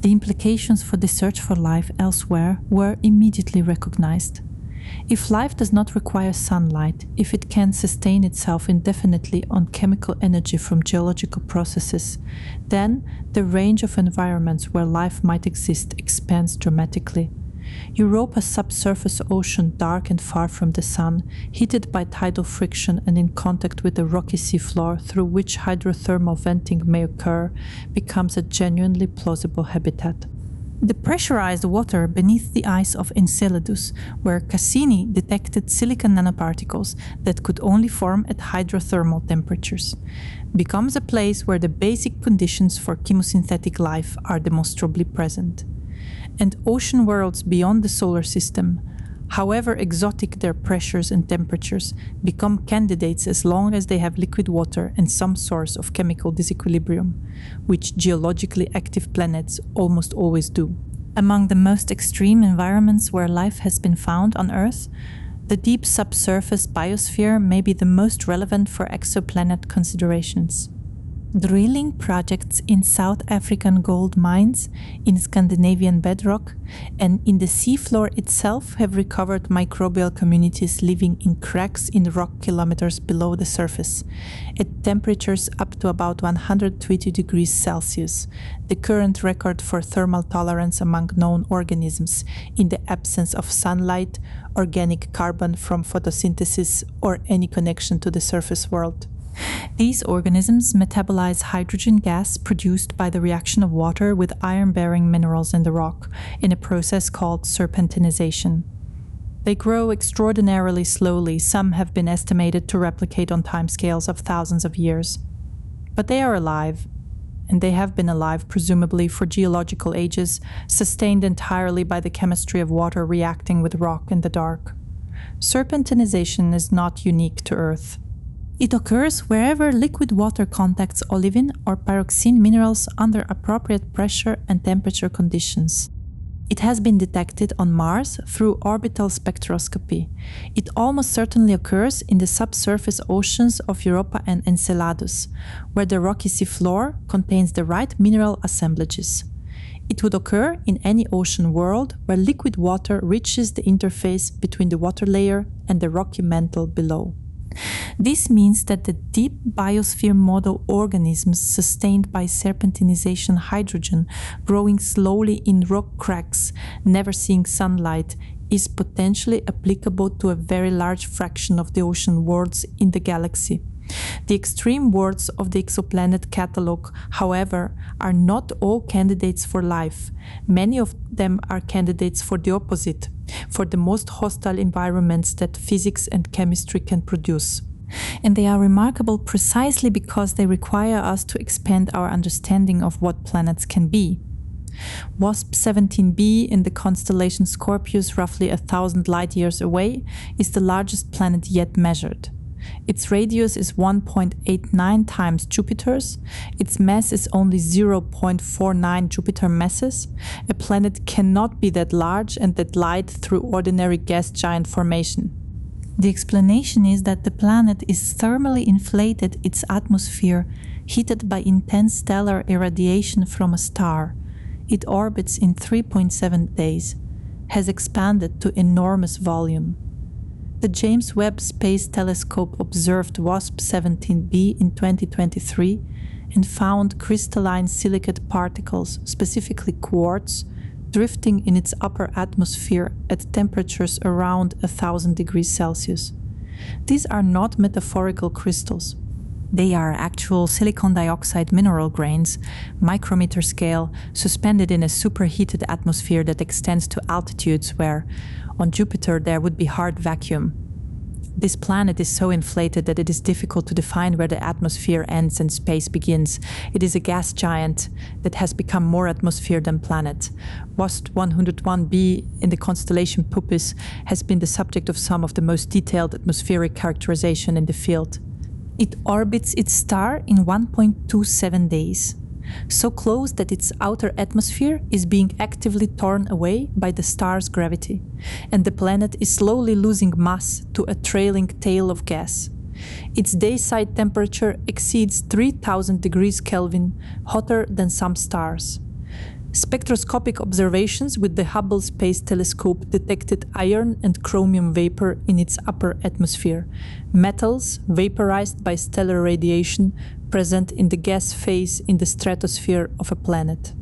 The implications for the search for life elsewhere were immediately recognized. If life does not require sunlight, if it can sustain itself indefinitely on chemical energy from geological processes, then the range of environments where life might exist expands dramatically. Europa's subsurface ocean, dark and far from the sun, heated by tidal friction and in contact with the rocky seafloor through which hydrothermal venting may occur, becomes a genuinely plausible habitat. The pressurized water beneath the ice of Enceladus, where Cassini detected silicon nanoparticles that could only form at hydrothermal temperatures, becomes a place where the basic conditions for chemosynthetic life are demonstrably present. And ocean worlds beyond the solar system, however exotic their pressures and temperatures, become candidates as long as they have liquid water and some source of chemical disequilibrium, which geologically active planets almost always do. Among the most extreme environments where life has been found on Earth, the deep subsurface biosphere may be the most relevant for exoplanet considerations. Drilling projects in South African gold mines, in Scandinavian bedrock, and in the seafloor itself have recovered microbial communities living in cracks in rock kilometers below the surface, at temperatures up to about 120 degrees Celsius, the current record for thermal tolerance among known organisms in the absence of sunlight, organic carbon from photosynthesis, or any connection to the surface world. These organisms metabolize hydrogen gas produced by the reaction of water with iron-bearing minerals in the rock in a process called serpentinization. They grow extraordinarily slowly. Some have been estimated to replicate on timescales of thousands of years. But they are alive, and they have been alive presumably for geological ages, sustained entirely by the chemistry of water reacting with rock in the dark. Serpentinization is not unique to Earth. It occurs wherever liquid water contacts olivine or pyroxene minerals under appropriate pressure and temperature conditions. It has been detected on Mars through orbital spectroscopy. It almost certainly occurs in the subsurface oceans of Europa and Enceladus, where the rocky seafloor contains the right mineral assemblages. It would occur in any ocean world where liquid water reaches the interface between the water layer and the rocky mantle below. This means that the deep biosphere model organisms sustained by serpentinization hydrogen growing slowly in rock cracks, never seeing sunlight, is potentially applicable to a very large fraction of the ocean worlds in the galaxy. The extreme worlds of the exoplanet catalog, however, are not all candidates for life. Many of them are candidates for the opposite, for the most hostile environments that physics and chemistry can produce. And they are remarkable precisely because they require us to expand our understanding of what planets can be. WASP 17b in the constellation Scorpius, roughly 1,000 light-years away, is the largest planet yet measured. Its radius is 1.89 times Jupiter's. Its mass is only 0.49 Jupiter masses. A planet cannot be that large and that light through ordinary gas giant formation. The explanation is that the planet is thermally inflated its atmosphere, heated by intense stellar irradiation from a star. It orbits in 3.7 days, has expanded to enormous volume. The James Webb Space Telescope observed WASP 17b in 2023 and found crystalline silicate particles, specifically quartz, drifting in its upper atmosphere at temperatures around 1,000 degrees Celsius. These are not metaphorical crystals. They are actual silicon dioxide mineral grains, micrometer scale, suspended in a superheated atmosphere that extends to altitudes where, on Jupiter, there would be hard vacuum. This planet is so inflated that it is difficult to define where the atmosphere ends and space begins. It is a gas giant that has become more atmosphere than planet. WASP 101b in the constellation Puppis has been the subject of some of the most detailed atmospheric characterization in the field. It orbits its star in 1.27 days, so close that its outer atmosphere is being actively torn away by the star's gravity, and the planet is slowly losing mass to a trailing tail of gas. Its day-side temperature exceeds 3000 degrees Kelvin, hotter than some stars. Spectroscopic observations with the Hubble Space Telescope detected iron and chromium vapor in its upper atmosphere, metals vaporized by stellar radiation present in the gas phase in the stratosphere of a planet.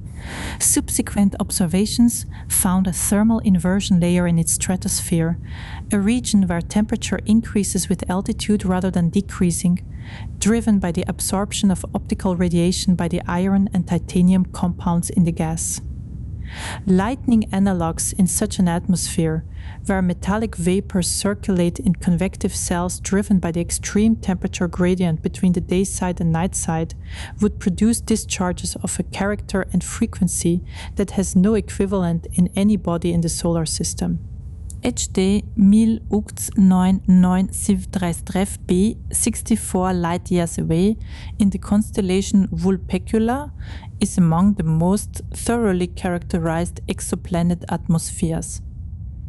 Subsequent observations found a thermal inversion layer in its stratosphere, a region where temperature increases with altitude rather than decreasing, driven by the absorption of optical radiation by the iron and titanium compounds in the gas. Lightning analogues in such an atmosphere, where metallic vapors circulate in convective cells driven by the extreme temperature gradient between the day side and night side, would produce discharges of a character and frequency that has no equivalent in any body in the solar system. HD 108997b, 64 light years away, in the constellation Vulpecula, is among the most thoroughly characterized exoplanet atmospheres.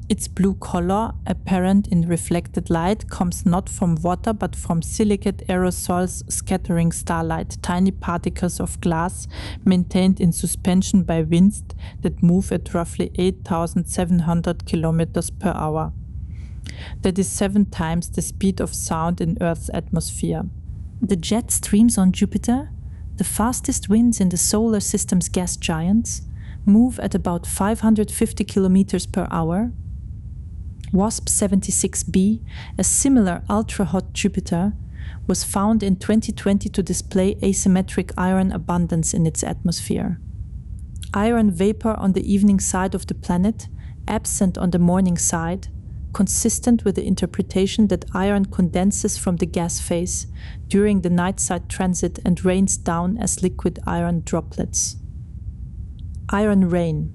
Its blue color, apparent in reflected light, comes not from water but from silicate aerosols scattering starlight, tiny particles of glass maintained in suspension by winds that move at roughly 8,700 kilometers per hour. That is 7 times the speed of sound in Earth's atmosphere. The jet streams on Jupiter, the fastest winds in the solar system's gas giants, move at about 550 kilometers per hour. WASP 76b, a similar ultra-hot Jupiter, was found in 2020 to display asymmetric iron abundance in its atmosphere. Iron vapor on the evening side of the planet, absent on the morning side, consistent with the interpretation that iron condenses from the gas phase during the night side transit and rains down as liquid iron droplets. Iron rain.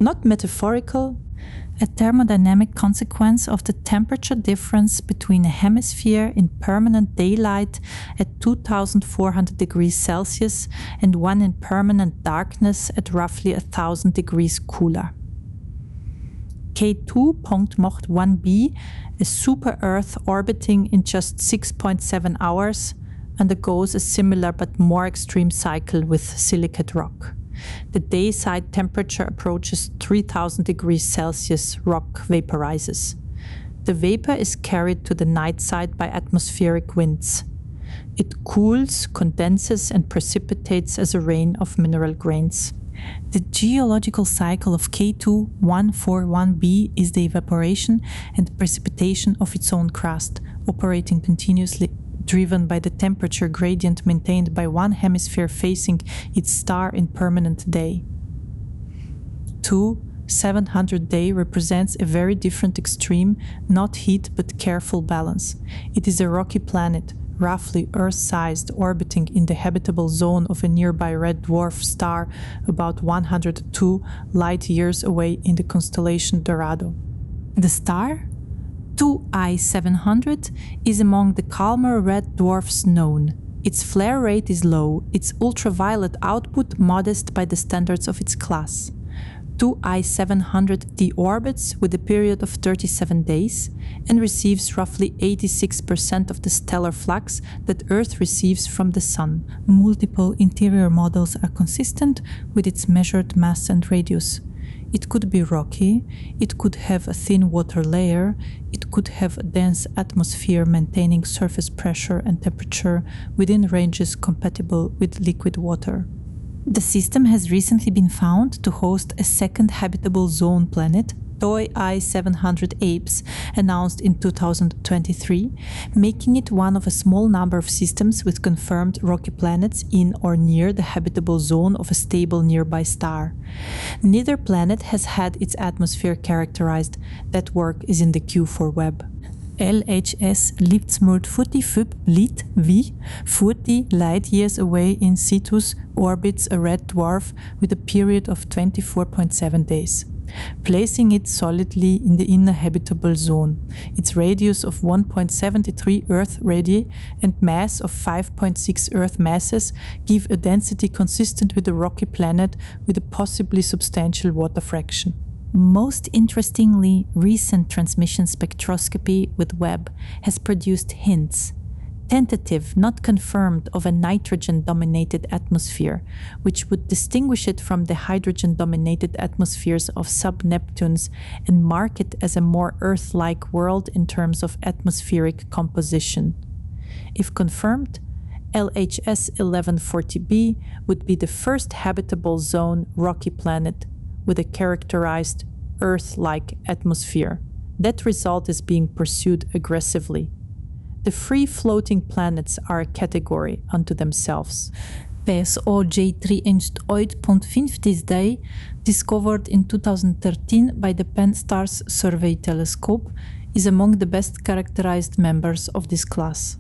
Not metaphorical, a thermodynamic consequence of the temperature difference between a hemisphere in permanent daylight at 2400 degrees Celsius and one in permanent darkness at roughly 1000 degrees cooler. K2.1b, a super-Earth orbiting in just 6.7 hours, undergoes a similar but more extreme cycle with silicate rock. The day-side temperature approaches 3000 degrees Celsius, rock vaporizes. The vapor is carried to the night side by atmospheric winds. It cools, condenses, and precipitates as a rain of mineral grains. The geological cycle of K2.141b is the evaporation and precipitation of its own crust, operating continuously, driven by the temperature gradient maintained by one hemisphere facing its star in permanent day. 700 day represents a very different extreme, not heat but careful balance. It is a rocky planet, roughly Earth-sized, orbiting in the habitable zone of a nearby red dwarf star about 102 light years away in the constellation Dorado. The star, 2I-700, is among the calmer red dwarfs known. Its flare rate is low, its ultraviolet output modest by the standards of its class. 2I-700 deorbits with a period of 37 days and receives roughly 86% of the stellar flux that Earth receives from the Sun. Multiple interior models are consistent with its measured mass and radius. It could be rocky, it could have a thin water layer, it could have a dense atmosphere maintaining surface pressure and temperature within ranges compatible with liquid water. The system has recently been found to host a second habitable zone planet, Doi I-700 Apes, announced in 2023, making it one of a small number of systems with confirmed rocky planets in or near the habitable zone of a stable nearby star. Neither planet has had its atmosphere characterized. That work is in the queue for Webb. LHS Liptsmurt 45 Lit V 40 light years away in situ orbits a red dwarf with a period of 24.7 days, placing it solidly in the inner habitable zone. Its radius of 1.73 Earth radii and mass of 5.6 Earth masses give a density consistent with a rocky planet with a possibly substantial water fraction. Most interestingly, recent transmission spectroscopy with Webb has produced hints, tentative, not confirmed, of a nitrogen-dominated atmosphere, which would distinguish it from the hydrogen-dominated atmospheres of sub-Neptunes and mark it as a more Earth-like world in terms of atmospheric composition. If confirmed, LHS 1140b would be the first habitable zone rocky planet with a characterized Earth-like atmosphere. That result is being pursued aggressively. The free-floating planets are a category unto themselves. PSO J3.8.5 discovered in 2013 by the Pan-STARRS Survey Telescope, is among the best characterized members of this class.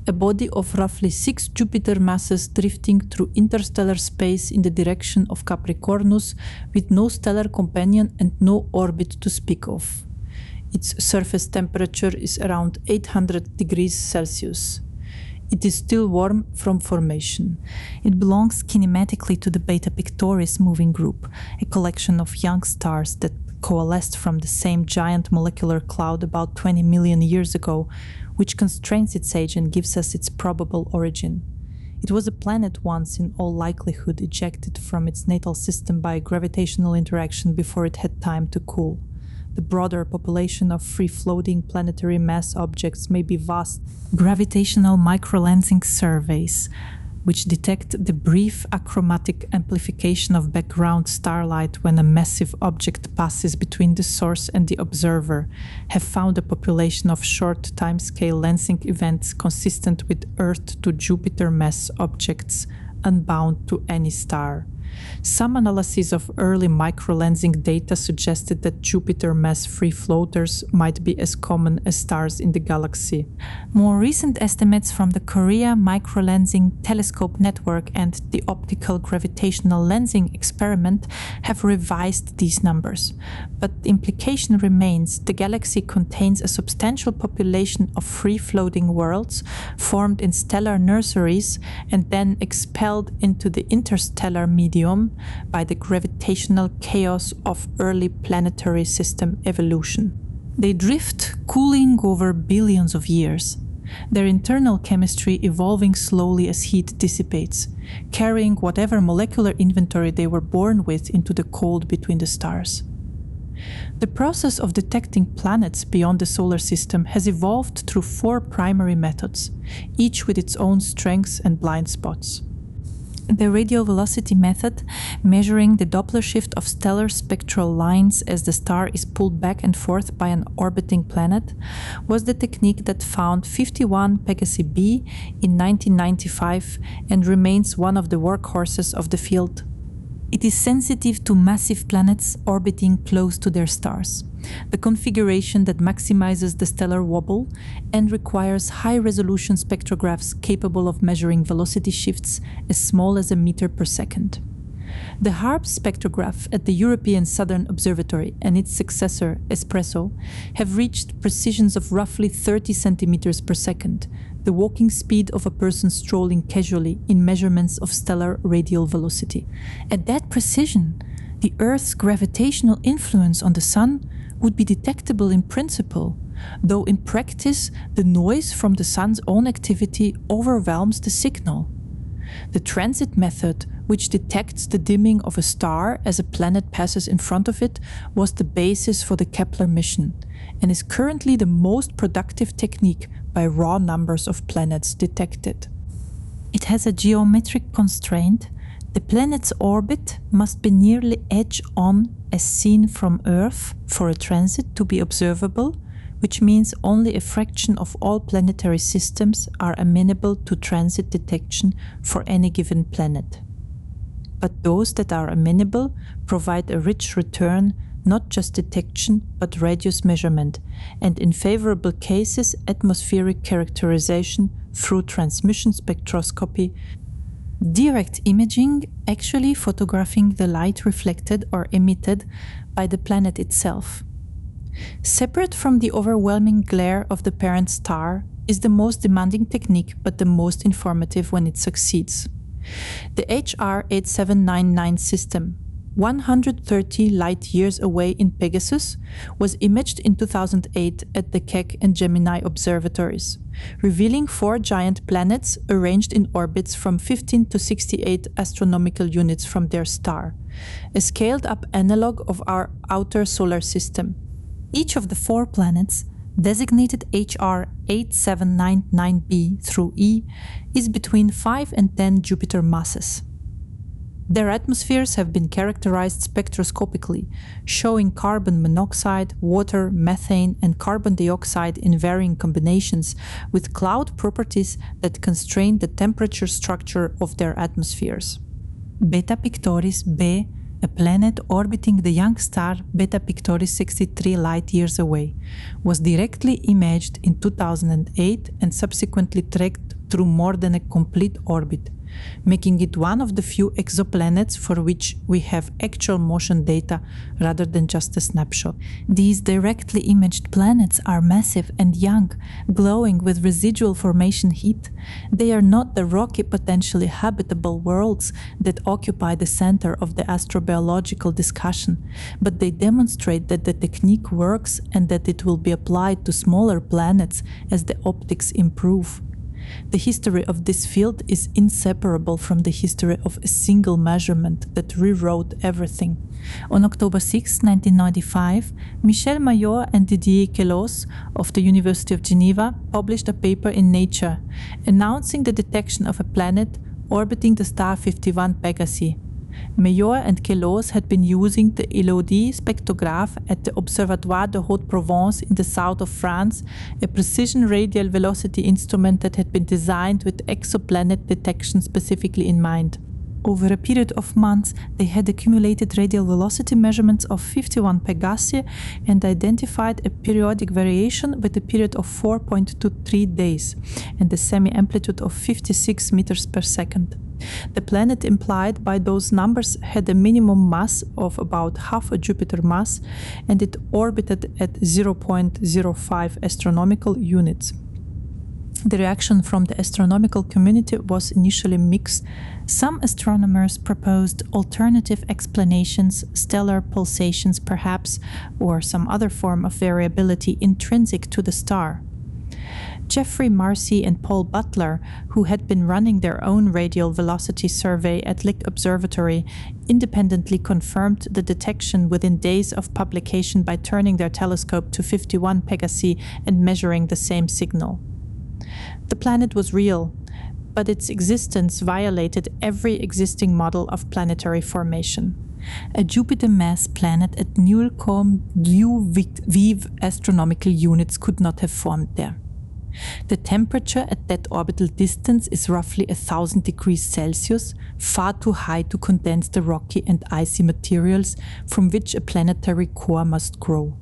A body of roughly 6 Jupiter masses drifting through interstellar space in the direction of Capricornus with no stellar companion and no orbit to speak of. Its surface temperature is around 800 degrees Celsius. It is still warm from formation. It belongs kinematically to the Beta Pictoris moving group, a collection of young stars that coalesced from the same giant molecular cloud about 20 million years ago, which constrains its age and gives us its probable origin. It was a planet once, in all likelihood, ejected from its natal system by gravitational interaction before it had time to cool. The broader population of free-floating planetary mass objects may be vast. Gravitational microlensing surveys, which detect the brief achromatic amplification of background starlight when a massive object passes between the source and the observer, have found a population of short timescale lensing events consistent with Earth to Jupiter mass objects, unbound to any star. Some analyses of early microlensing data suggested that Jupiter mass free floaters might be as common as stars in the galaxy. More recent estimates from the Korea Microlensing Telescope Network and the Optical Gravitational Lensing Experiment have revised these numbers. But the implication remains: the galaxy contains a substantial population of free-floating worlds formed in stellar nurseries and then expelled into the interstellar medium by the gravitational chaos of early planetary system evolution. They drift, cooling over billions of years, their internal chemistry evolving slowly as heat dissipates, carrying whatever molecular inventory they were born with into the cold between the stars. The process of detecting planets beyond the solar system has evolved through 4 primary methods, each with its own strengths and blind spots. The radial velocity method, measuring the Doppler shift of stellar spectral lines as the star is pulled back and forth by an orbiting planet, was the technique that found 51 Pegasi b in 1995 and remains one of the workhorses of the field. It is sensitive to massive planets orbiting close to their stars, the configuration that maximizes the stellar wobble, and requires high-resolution spectrographs capable of measuring velocity shifts as small as a meter per second. The HARP spectrograph at the European Southern Observatory and its successor, ESPRESSO, have reached precisions of roughly 30 centimeters per second, the walking speed of a person strolling casually in measurements of stellar radial velocity. At that precision, the Earth's gravitational influence on the Sun would be detectable in principle, though in practice the noise from the Sun's own activity overwhelms the signal. The transit method, which detects the dimming of a star as a planet passes in front of it, was the basis for the Kepler mission, and is currently the most productive technique by raw numbers of planets detected. It has a geometric constraint. The planet's orbit must be nearly edge-on as seen from Earth for a transit to be observable, which means only a fraction of all planetary systems are amenable to transit detection for any given planet. But those that are amenable provide a rich return not just detection but radius measurement, and in favorable cases atmospheric characterization through transmission spectroscopy, direct imaging, actually photographing the light reflected or emitted by the planet itself. Separate from the overwhelming glare of the parent star is the most demanding technique but the most informative when it succeeds. The HR 8799 system, 130 light-years away in Pegasus, was imaged in 2008 at the Keck and Gemini observatories, revealing 4 giant planets arranged in orbits from 15 to 68 astronomical units from their star, a scaled-up analog of our outer solar system. Each of the 4 planets, designated HR 8799b through E, is between 5 and 10 Jupiter masses. Their atmospheres have been characterized spectroscopically, showing carbon monoxide, water, methane, and carbon dioxide in varying combinations, with cloud properties that constrain the temperature structure of their atmospheres. Beta Pictoris B, a planet orbiting the young star Beta Pictoris 63 light-years away, was directly imaged in 2008 and subsequently tracked through more than a complete orbit, making it one of the few exoplanets for which we have actual motion data rather than just a snapshot. These directly imaged planets are massive and young, glowing with residual formation heat. They are not the rocky, potentially habitable worlds that occupy the center of the astrobiological discussion, but they demonstrate that the technique works and that it will be applied to smaller planets as the optics improve. The history of this field is inseparable from the history of a single measurement that rewrote everything. On October 6, 1995, Michel Mayor and Didier Queloz of the University of Geneva published a paper in Nature announcing the detection of a planet orbiting the star 51 Pegasi. Mayor and Queloz had been using the Elodie spectrograph at the Observatoire de Haute-Provence in the south of France, a precision radial velocity instrument that had been designed with exoplanet detection specifically in mind. Over a period of months, they had accumulated radial velocity measurements of 51 Pegasi and identified a periodic variation with a period of 4.23 days and a semi-amplitude of 56 meters per second. The planet implied by those numbers had a minimum mass of about half a Jupiter mass, and it orbited at 0.05 astronomical units. The reaction from the astronomical community was initially mixed. Some astronomers proposed alternative explanations, stellar pulsations perhaps, or some other form of variability intrinsic to the star. Jeffrey Marcy and Paul Butler, who had been running their own radial velocity survey at Lick Observatory, independently confirmed the detection within days of publication by turning their telescope to 51 Pegasi and measuring the same signal. The planet was real, but its existence violated every existing model of planetary formation. A Jupiter-mass planet at null-Viv astronomical units could not have formed there. The temperature at that orbital distance is roughly 1000 degrees Celsius, far too high to condense the rocky and icy materials from which a planetary core must grow.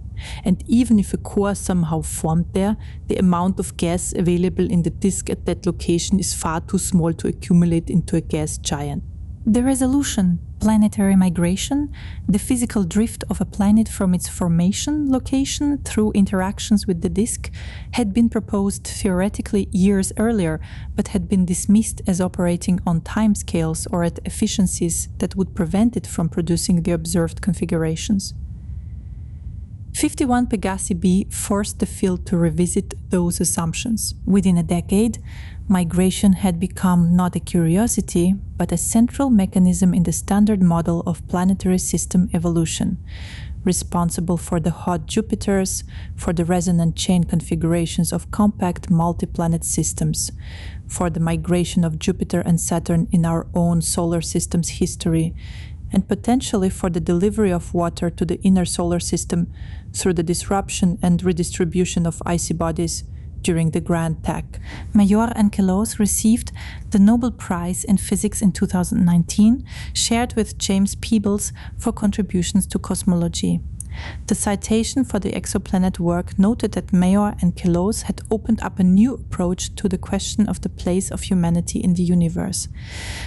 And even if a core somehow formed there, the amount of gas available in the disk at that location is far too small to accumulate into a gas giant. The resolution, planetary migration, the physical drift of a planet from its formation location through interactions with the disk, had been proposed theoretically years earlier, but had been dismissed as operating on timescales or at efficiencies that would prevent it from producing the observed configurations. 51 Pegasi b forced the field to revisit those assumptions. Within a decade, migration had become not a curiosity, but a central mechanism in the standard model of planetary system evolution, responsible for the hot Jupiters, for the resonant chain configurations of compact multi-planet systems, for the migration of Jupiter and Saturn in our own solar system's history, and potentially for the delivery of water to the inner solar system through the disruption and redistribution of icy bodies during the Grand Tack. Mayor and Queloz received the Nobel Prize in Physics in 2019, shared with James Peebles for contributions to cosmology. The citation for the exoplanet work noted that Mayor and Kelley had opened up a new approach to the question of the place of humanity in the universe.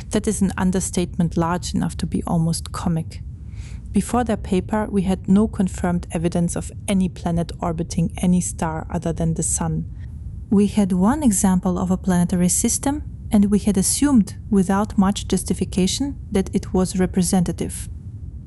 That is an understatement large enough to be almost comic. Before their paper, we had no confirmed evidence of any planet orbiting any star other than the Sun. We had one example of a planetary system, and we had assumed, without much justification, that it was representative.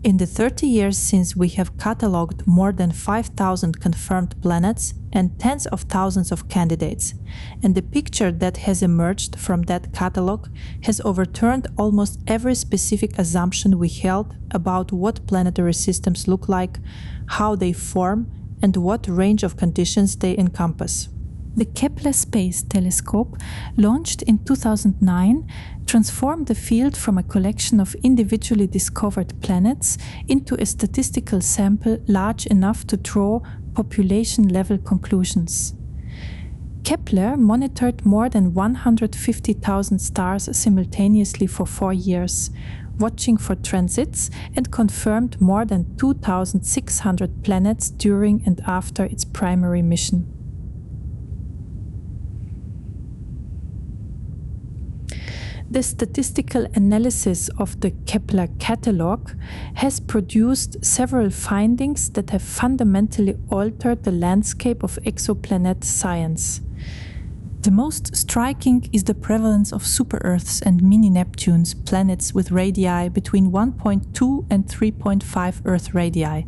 In the 30 years since we have catalogued more than 5,000 confirmed planets and tens of thousands of candidates, and the picture that has emerged from that catalogue has overturned almost every specific assumption we held about what planetary systems look like, how they form, and what range of conditions they encompass. The Kepler Space Telescope, launched in 2009, transformed the field from a collection of individually discovered planets into a statistical sample large enough to draw population-level conclusions. Kepler monitored more than 150,000 stars simultaneously for 4 years, watching for transits, and confirmed more than 2,600 planets during and after its primary mission. The statistical analysis of the Kepler catalogue has produced several findings that have fundamentally altered the landscape of exoplanet science. The most striking is the prevalence of super-Earths and mini-Neptunes, planets with radii between 1.2 and 3.5 Earth radii,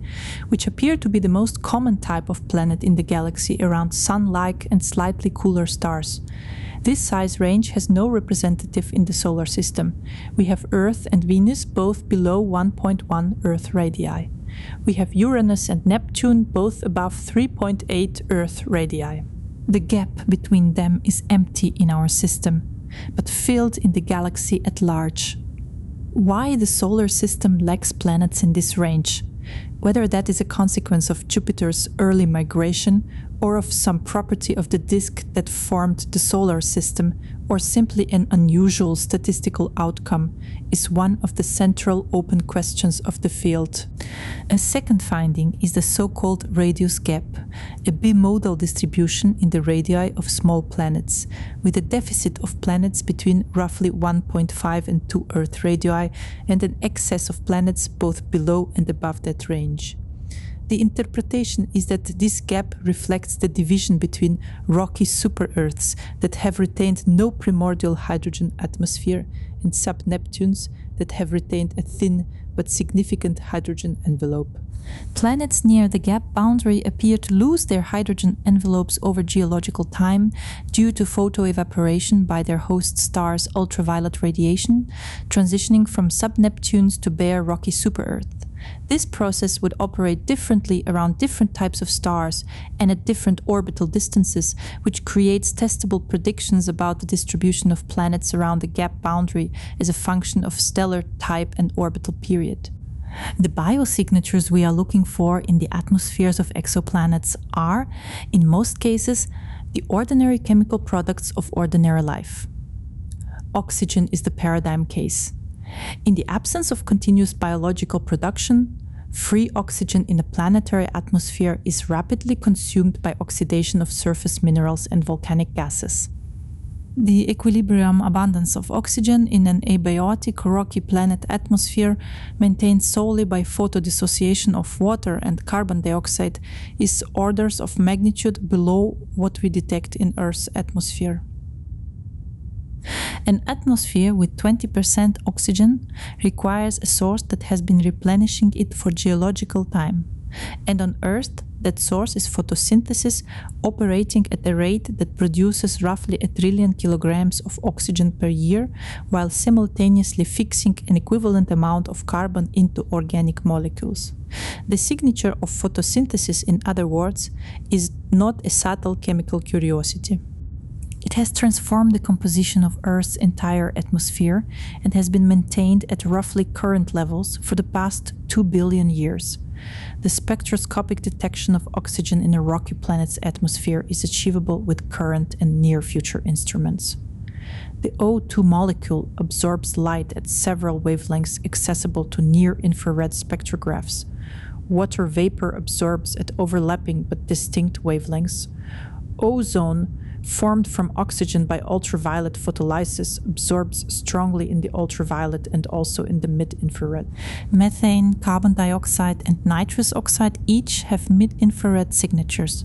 which appear to be the most common type of planet in the galaxy around Sun-like and slightly cooler stars. This size range has no representative in the solar system. We have Earth and Venus both below 1.1 Earth radii. We have Uranus and Neptune both above 3.8 Earth radii. The gap between them is empty in our system, but filled in the galaxy at large. Why the solar system lacks planets in this range? Whether that is a consequence of Jupiter's early migration or of some property of the disk that formed the solar system, or simply an unusual statistical outcome, is one of the central open questions of the field. A second finding is the so-called radius gap, a bimodal distribution in the radii of small planets, with a deficit of planets between roughly 1.5 and 2 Earth radii, and an excess of planets both below and above that range. The interpretation is that this gap reflects the division between rocky super-Earths that have retained no primordial hydrogen atmosphere and sub-Neptunes that have retained a thin but significant hydrogen envelope. Planets near the gap boundary appear to lose their hydrogen envelopes over geological time due to photoevaporation by their host stars' ultraviolet radiation, transitioning from sub-Neptunes to bare rocky super-Earth. This process would operate differently around different types of stars and at different orbital distances, which creates testable predictions about the distribution of planets around the gap boundary as a function of stellar type and orbital period. The biosignatures we are looking for in the atmospheres of exoplanets are, in most cases, the ordinary chemical products of ordinary life. Oxygen is the paradigm case. In the absence of continuous biological production, free oxygen in a planetary atmosphere is rapidly consumed by oxidation of surface minerals and volcanic gases. The equilibrium abundance of oxygen in an abiotic rocky planet atmosphere, maintained solely by photodissociation of water and carbon dioxide, is orders of magnitude below what we detect in Earth's atmosphere. An atmosphere with 20% oxygen requires a source that has been replenishing it for geological time. And on Earth, that source is photosynthesis operating at a rate that produces roughly 1 trillion kilograms of oxygen per year, while simultaneously fixing an equivalent amount of carbon into organic molecules. The signature of photosynthesis, in other words, is not a subtle chemical curiosity. It has transformed the composition of Earth's entire atmosphere and has been maintained at roughly current levels for the past 2 billion years. The spectroscopic detection of oxygen in a rocky planet's atmosphere is achievable with current and near-future instruments. The O2 molecule absorbs light at several wavelengths accessible to near-infrared spectrographs. water vapor absorbs at overlapping but distinct wavelengths. Ozone, formed from oxygen by ultraviolet photolysis, absorbs strongly in the ultraviolet and also in the mid-infrared. Methane, carbon dioxide, and nitrous oxide each have mid-infrared signatures.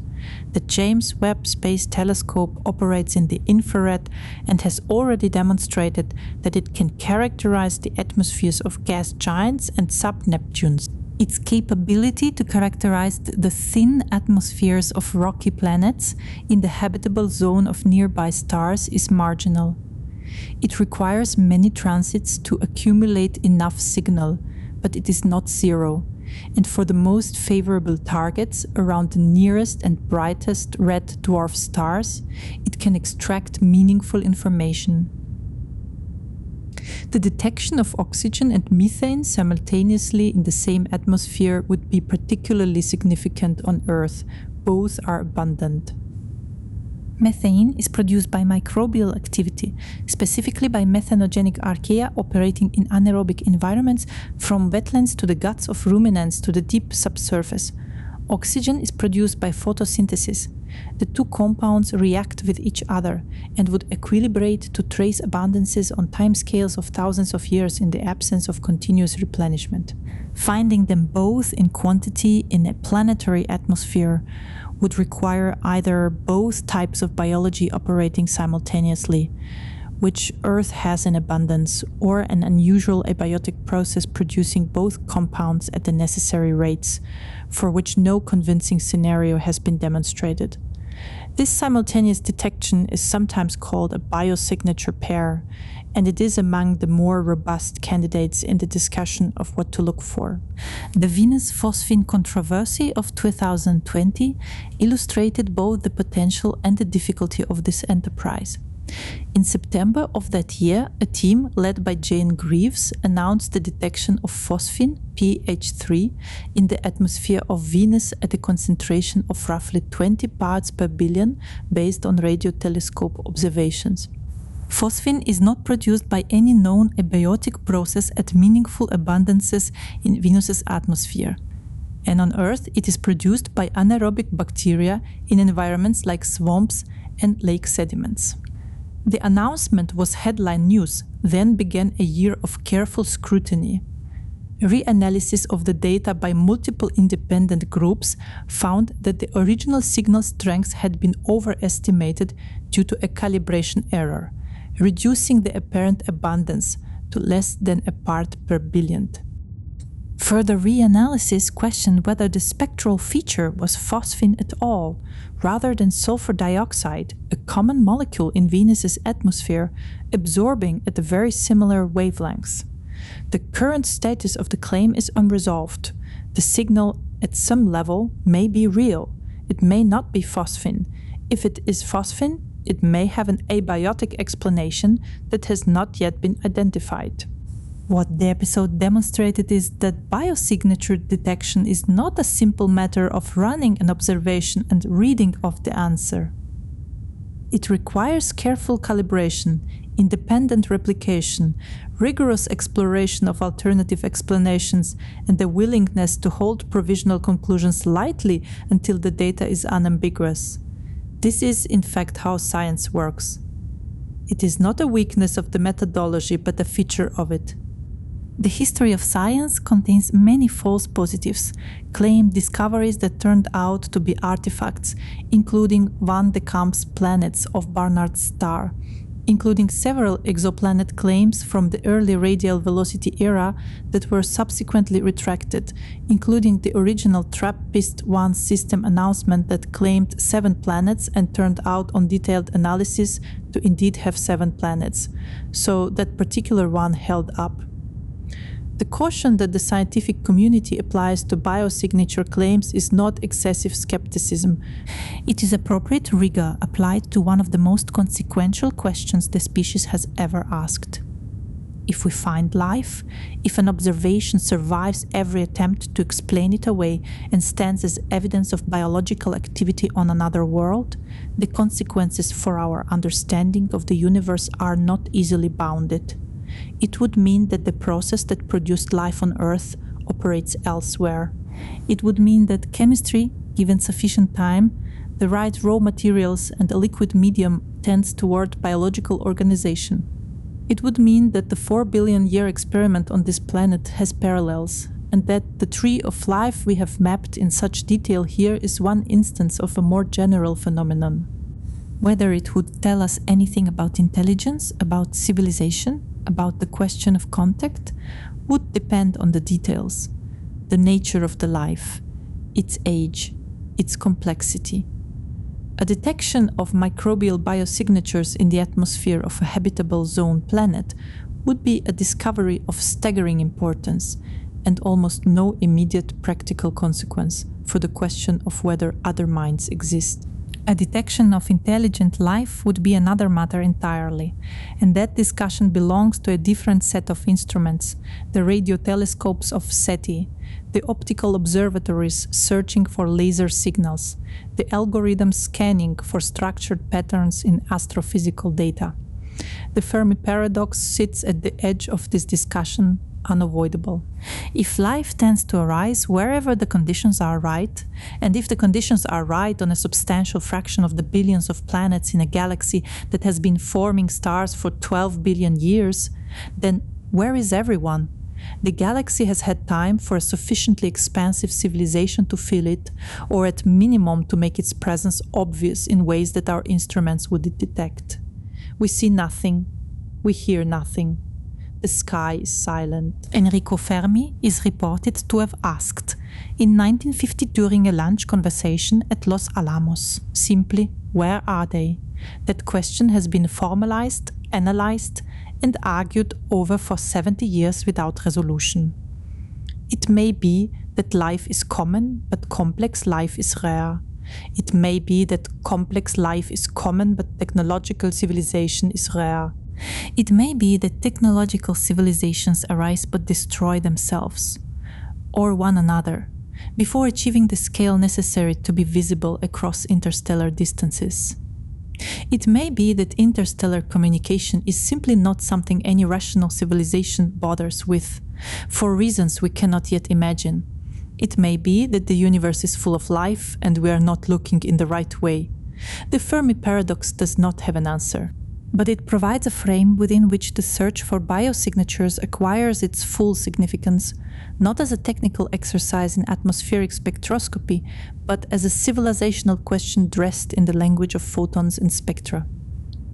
The James Webb Space Telescope operates in the infrared and has already demonstrated that it can characterize the atmospheres of gas giants and sub-Neptunes. Its capability to characterize the thin atmospheres of rocky planets in the habitable zone of nearby stars is marginal. It requires many transits to accumulate enough signal, but it is not zero, and for the most favorable targets around the nearest and brightest red dwarf stars, it can extract meaningful information. The detection of oxygen and methane simultaneously in the same atmosphere would be particularly significant on Earth. Both are abundant. Methane is produced by microbial activity, specifically by methanogenic archaea operating in anaerobic environments from wetlands to the guts of ruminants to the deep subsurface. Oxygen is produced by photosynthesis. The two compounds react with each other and would equilibrate to trace abundances on timescales of thousands of years in the absence of continuous replenishment. Finding them both in quantity in a planetary atmosphere would require either both types of biology operating simultaneously, which Earth has in abundance, or an unusual abiotic process producing both compounds at the necessary rates, for which no convincing scenario has been demonstrated. This simultaneous detection is sometimes called a biosignature pair, and it is among the more robust candidates in the discussion of what to look for. The Venus phosphine controversy of 2020 illustrated both the potential and the difficulty of this enterprise. In September of that year, a team led by Jane Greaves announced the detection of phosphine, pH3, in the atmosphere of Venus at a concentration of roughly 20 parts per billion based on radio telescope observations. Phosphine is not produced by any known abiotic process at meaningful abundances in Venus's atmosphere. And on Earth, it is produced by anaerobic bacteria in environments like swamps and lake sediments. The announcement was headline news, then began a year of careful scrutiny. Reanalysis of the data by multiple independent groups found that the original signal strength had been overestimated due to a calibration error, reducing the apparent abundance to less than a part per billion. Further reanalysis questioned whether the spectral feature was phosphine at all, rather than sulfur dioxide, a common molecule in Venus's atmosphere, absorbing at very similar wavelengths. The current status of the claim is unresolved. The signal, at some level, may be real. It may not be phosphine. If it is phosphine, it may have an abiotic explanation that has not yet been identified. What the episode demonstrated is that biosignature detection is not a simple matter of running an observation and reading of the answer. It requires careful calibration, independent replication, rigorous exploration of alternative explanations, and the willingness to hold provisional conclusions lightly until the data is unambiguous. This is, in fact, how science works. It is not a weakness of the methodology, but a feature of it. The history of science contains many false positives, claimed discoveries that turned out to be artifacts, including Van de Kamp's planets of Barnard's star, including several exoplanet claims from the early radial velocity era that were subsequently retracted, including the original TRAPPIST-1 system announcement that claimed 7 planets and turned out on detailed analysis to indeed have 7 planets, so that particular one held up. The caution that the scientific community applies to biosignature claims is not excessive skepticism. It is appropriate rigor applied to one of the most consequential questions the species has ever asked. If we find life, if an observation survives every attempt to explain it away and stands as evidence of biological activity on another world, the consequences for our understanding of the universe are not easily bounded. It would mean that the process that produced life on Earth operates elsewhere. It would mean that chemistry, given sufficient time, the right raw materials and a liquid medium tends toward biological organization. It would mean that the 4 billion year experiment on this planet has parallels, and that the tree of life we have mapped in such detail here is one instance of a more general phenomenon. Whether it would tell us anything about intelligence, about civilization, about the question of contact, would depend on the details, the nature of the life, its age, its complexity. A detection of microbial biosignatures in the atmosphere of a habitable zone planet would be a discovery of staggering importance and almost no immediate practical consequence for the question of whether other minds exist. A detection of intelligent life would be another matter entirely, and that discussion belongs to a different set of instruments, the radio telescopes of SETI, the optical observatories searching for laser signals, the algorithms scanning for structured patterns in astrophysical data. The Fermi paradox sits at the edge of this discussion, unavoidable. If life tends to arise wherever the conditions are right, and if the conditions are right on a substantial fraction of the billions of planets in a galaxy that has been forming stars for 12 billion years, then where is everyone? The galaxy has had time for a sufficiently expansive civilization to fill it, or at minimum to make its presence obvious in ways that our instruments would detect. We see nothing, we hear nothing. The sky is silent. Enrico Fermi is reported to have asked, in 1950 during a lunch conversation at Los Alamos, simply, where are they? That question has been formalized, analyzed, and argued over for 70 years without resolution. It may be that life is common, but complex life is rare. It may be that complex life is common, but technological civilization is rare. It may be that technological civilizations arise but destroy themselves, or one another, before achieving the scale necessary to be visible across interstellar distances. It may be that interstellar communication is simply not something any rational civilization bothers with, for reasons we cannot yet imagine. It may be that the universe is full of life and we are not looking in the right way. The Fermi paradox does not have an answer, but it provides a frame within which the search for biosignatures acquires its full significance, not as a technical exercise in atmospheric spectroscopy, but as a civilizational question dressed in the language of photons and spectra.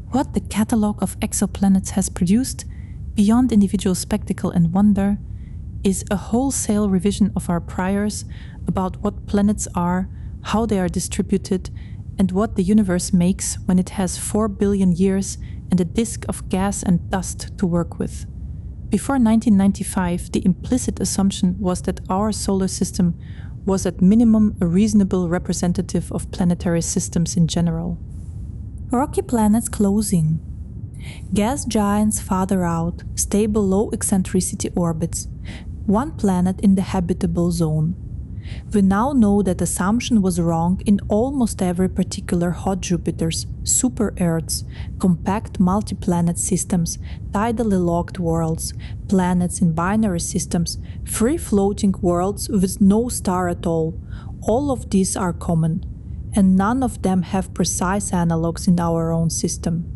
What the catalogue of exoplanets has produced, beyond individual spectacle and wonder, is a wholesale revision of our priors about what planets are, how they are distributed, and what the universe makes when it has 4 billion years and a disk of gas and dust to work with. Before 1995, the implicit assumption was that our solar system was at minimum a reasonable representative of planetary systems in general. Rocky planets close in. Gas giants farther out, stable low eccentricity orbits, one planet in the habitable zone. We now know that assumption was wrong in almost every particular hot Jupiters, super-Earths, compact multi-planet systems, tidally locked worlds, planets in binary systems, free-floating worlds with no star at all. All of these are common, and none of them have precise analogues in our own system.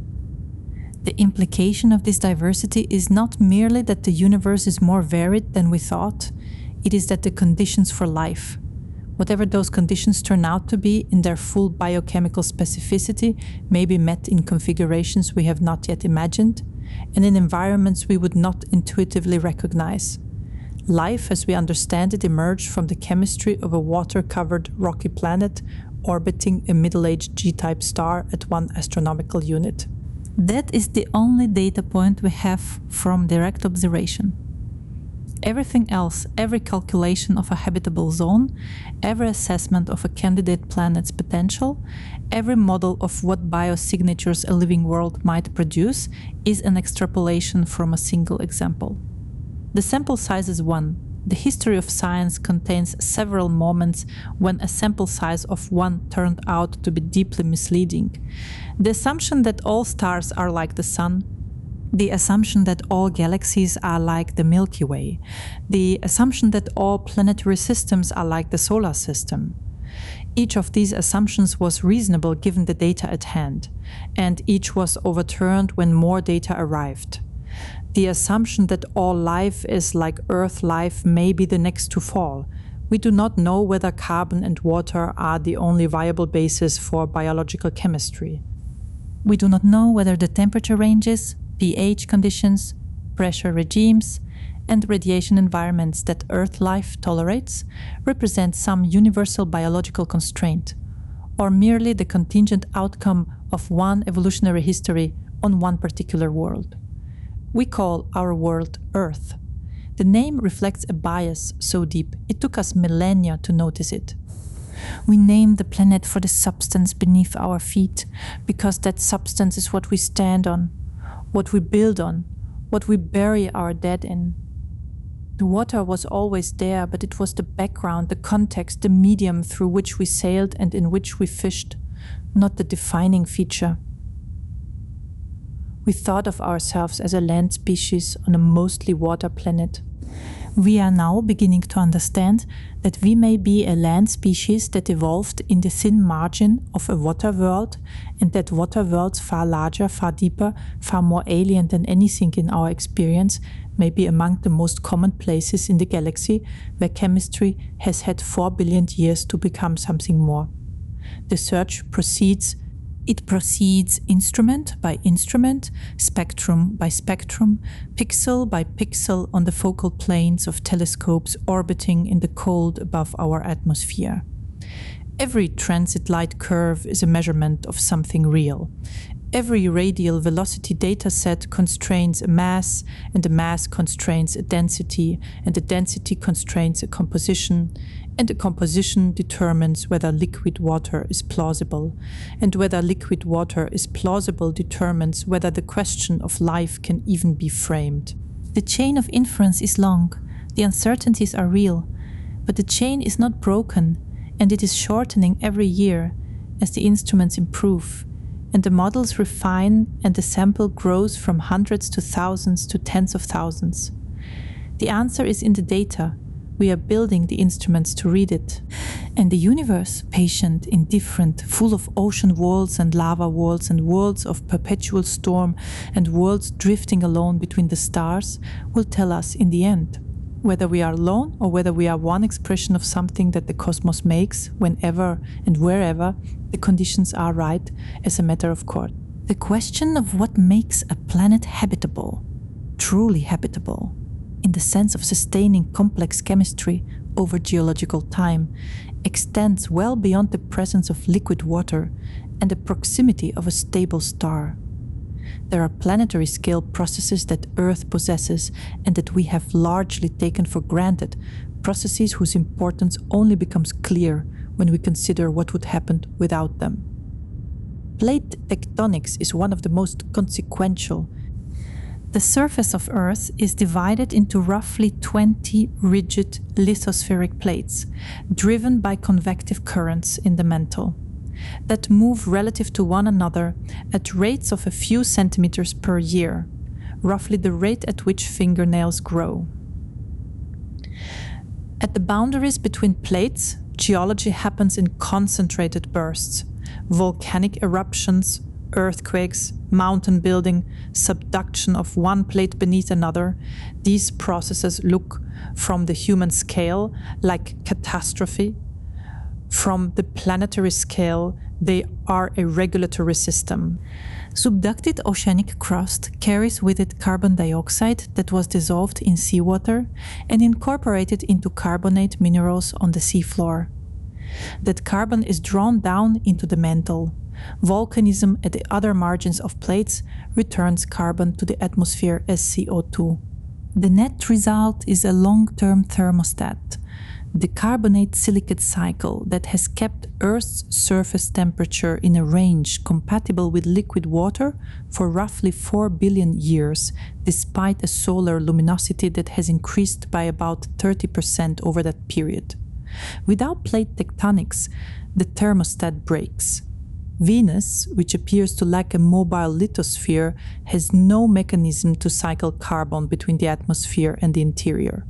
The implication of this diversity is not merely that the universe is more varied than we thought, it is that the conditions for life, whatever those conditions turn out to be in their full biochemical specificity, may be met in configurations we have not yet imagined and in environments we would not intuitively recognize. Life as we understand it emerged from the chemistry of a water-covered rocky planet orbiting a middle-aged G-type star at 1 astronomical unit. That is the only data point we have from direct observation. Everything else, every calculation of a habitable zone, every assessment of a candidate planet's potential, every model of what biosignatures a living world might produce, is an extrapolation from a single example. The sample size is 1. The history of science contains several moments when a sample size of 1 turned out to be deeply misleading. The assumption that all stars are like the sun, the assumption that all galaxies are like the Milky Way, the assumption that all planetary systems are like the solar system. Each of these assumptions was reasonable given the data at hand, and each was overturned when more data arrived. The assumption that all life is like Earth life may be the next to fall. We do not know whether carbon and water are the only viable basis for biological chemistry. We do not know whether the temperature ranges, pH conditions, pressure regimes, and radiation environments that Earth life tolerates represent some universal biological constraint, or merely the contingent outcome of one evolutionary history on one particular world. We call our world Earth. The name reflects a bias so deep it took us millennia to notice it. We name the planet for the substance beneath our feet, because that substance is what we stand on, what we build on, what we bury our dead in. The water was always there, but it was the background, the context, the medium through which we sailed and in which we fished, not the defining feature. We thought of ourselves as a land species on a mostly water planet. We are now beginning to understand that we may be a land species that evolved in the thin margin of a water world, and that water worlds far larger, far deeper, far more alien than anything in our experience may be among the most common places in the galaxy where chemistry has had 4 billion years to become something more. The search proceeds. It proceeds instrument by instrument, spectrum by spectrum, pixel by pixel on the focal planes of telescopes orbiting in the cold above our atmosphere. Every transit light curve is a measurement of something real. Every radial velocity dataset constrains a mass, and a mass constrains a density, and a density constrains a composition, and a composition determines whether liquid water is plausible, and whether liquid water is plausible determines whether the question of life can even be framed. The chain of inference is long, the uncertainties are real, but the chain is not broken, and it is shortening every year as the instruments improve, and the models refine, and the sample grows from hundreds to thousands to tens of thousands. The answer is in the data. We are building the instruments to read it. And the universe, patient, indifferent, full of ocean worlds and lava worlds and worlds of perpetual storm and worlds drifting alone between the stars, will tell us in the end whether we are alone or whether we are one expression of something that the cosmos makes whenever and wherever the conditions are right as a matter of course. The question of what makes a planet habitable, truly habitable, in the sense of sustaining complex chemistry over geological time, extends well beyond the presence of liquid water and the proximity of a stable star. There are planetary scale processes that Earth possesses and that we have largely taken for granted, processes whose importance only becomes clear when we consider what would happen without them. Plate tectonics is one of the most consequential. The surface of Earth is divided into roughly 20 rigid lithospheric plates, driven by convective currents in the mantle, that move relative to one another at rates of a few centimeters per year, roughly the rate at which fingernails grow. At the boundaries between plates, geology happens in concentrated bursts, volcanic eruptions, earthquakes, mountain building, subduction of one plate beneath another. These processes look from the human scale like catastrophe. From the planetary scale, they are a regulatory system. Subducted oceanic crust carries with it carbon dioxide that was dissolved in seawater and incorporated into carbonate minerals on the seafloor. That carbon is drawn down into the mantle. Volcanism at the other margins of plates returns carbon to the atmosphere as CO2. The net result is a long-term thermostat, the carbonate silicate cycle that has kept Earth's surface temperature in a range compatible with liquid water for roughly 4 billion years, despite a solar luminosity that has increased by about 30% over that period. Without plate tectonics, the thermostat breaks. Venus, which appears to lack a mobile lithosphere, has no mechanism to cycle carbon between the atmosphere and the interior.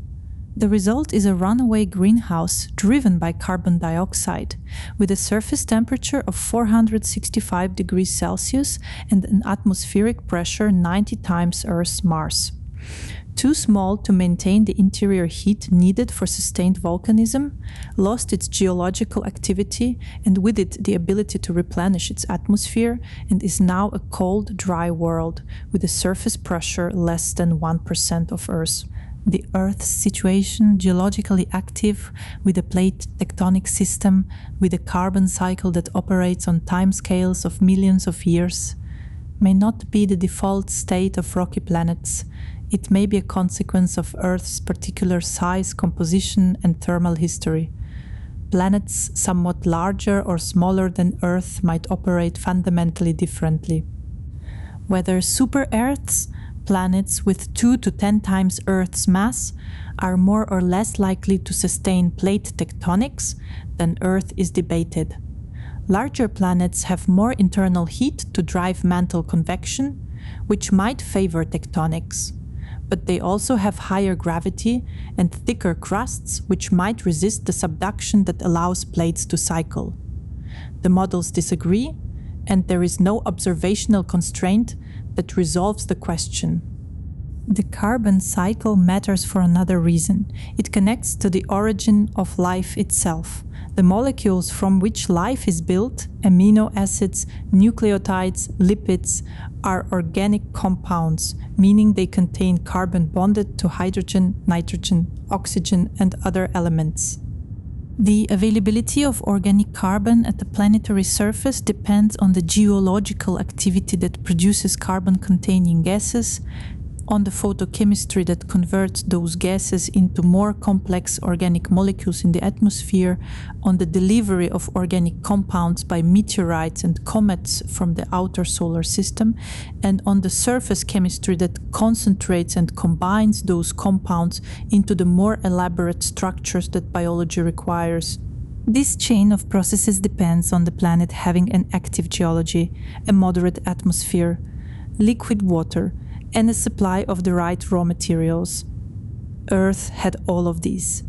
The result is a runaway greenhouse driven by carbon dioxide, with a surface temperature of 465 degrees Celsius and an atmospheric pressure 90 times Earth's Mars. Too small to maintain the interior heat needed for sustained volcanism, lost its geological activity and with it the ability to replenish its atmosphere, and is now a cold, dry world with a surface pressure less than 1% of Earth's. The Earth's situation, geologically active, with a plate tectonic system, with a carbon cycle that operates on timescales of millions of years, may not be the default state of rocky planets. It may be a consequence of Earth's particular size, composition, and thermal history. Planets somewhat larger or smaller than Earth might operate fundamentally differently. Whether super-Earths, planets with 2 to 10 times Earth's mass, are more or less likely to sustain plate tectonics than Earth is debated. Larger planets have more internal heat to drive mantle convection, which might favor tectonics, but they also have higher gravity and thicker crusts, which might resist the subduction that allows plates to cycle. The models disagree, and there is no observational constraint that resolves the question. The carbon cycle matters for another reason. It connects to the origin of life itself. The molecules from which life is built, amino acids, nucleotides, lipids, are organic compounds, meaning they contain carbon bonded to hydrogen, nitrogen, oxygen, and other elements. The availability of organic carbon at the planetary surface depends on the geological activity that produces carbon-containing gases, on the photochemistry that converts those gases into more complex organic molecules in the atmosphere, on the delivery of organic compounds by meteorites and comets from the outer solar system, and on the surface chemistry that concentrates and combines those compounds into the more elaborate structures that biology requires. This chain of processes depends on the planet having an active geology, a moderate atmosphere, liquid water, and a supply of the right raw materials. Earth had all of these.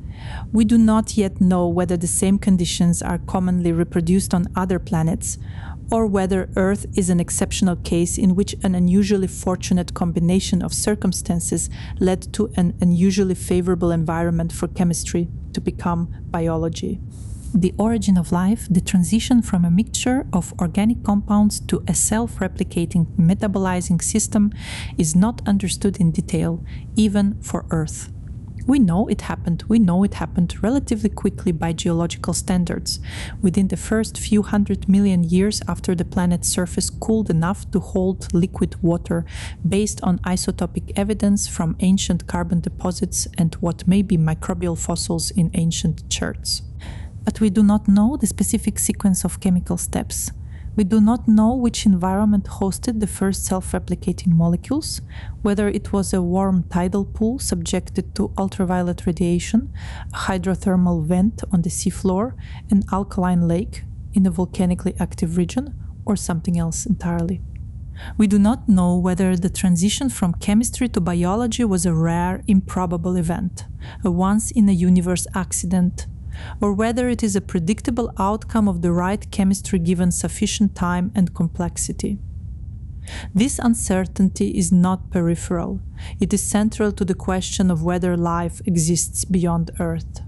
We do not yet know whether the same conditions are commonly reproduced on other planets, or whether Earth is an exceptional case in which an unusually fortunate combination of circumstances led to an unusually favorable environment for chemistry to become biology. The origin of life, the transition from a mixture of organic compounds to a self-replicating metabolizing system, is not understood in detail, even for Earth. We know it happened relatively quickly by geological standards, within the first few 100 million years after the planet's surface cooled enough to hold liquid water, based on isotopic evidence from ancient carbon deposits and what may be microbial fossils in ancient cherts. But we do not know the specific sequence of chemical steps. We do not know which environment hosted the first self-replicating molecules, whether it was a warm tidal pool subjected to ultraviolet radiation, a hydrothermal vent on the seafloor, an alkaline lake in a volcanically active region, or something else entirely. We do not know whether the transition from chemistry to biology was a rare, improbable event, a once-in-a-universe accident, or whether it is a predictable outcome of the right chemistry given sufficient time and complexity. This uncertainty is not peripheral. It is central to the question of whether life exists beyond Earth.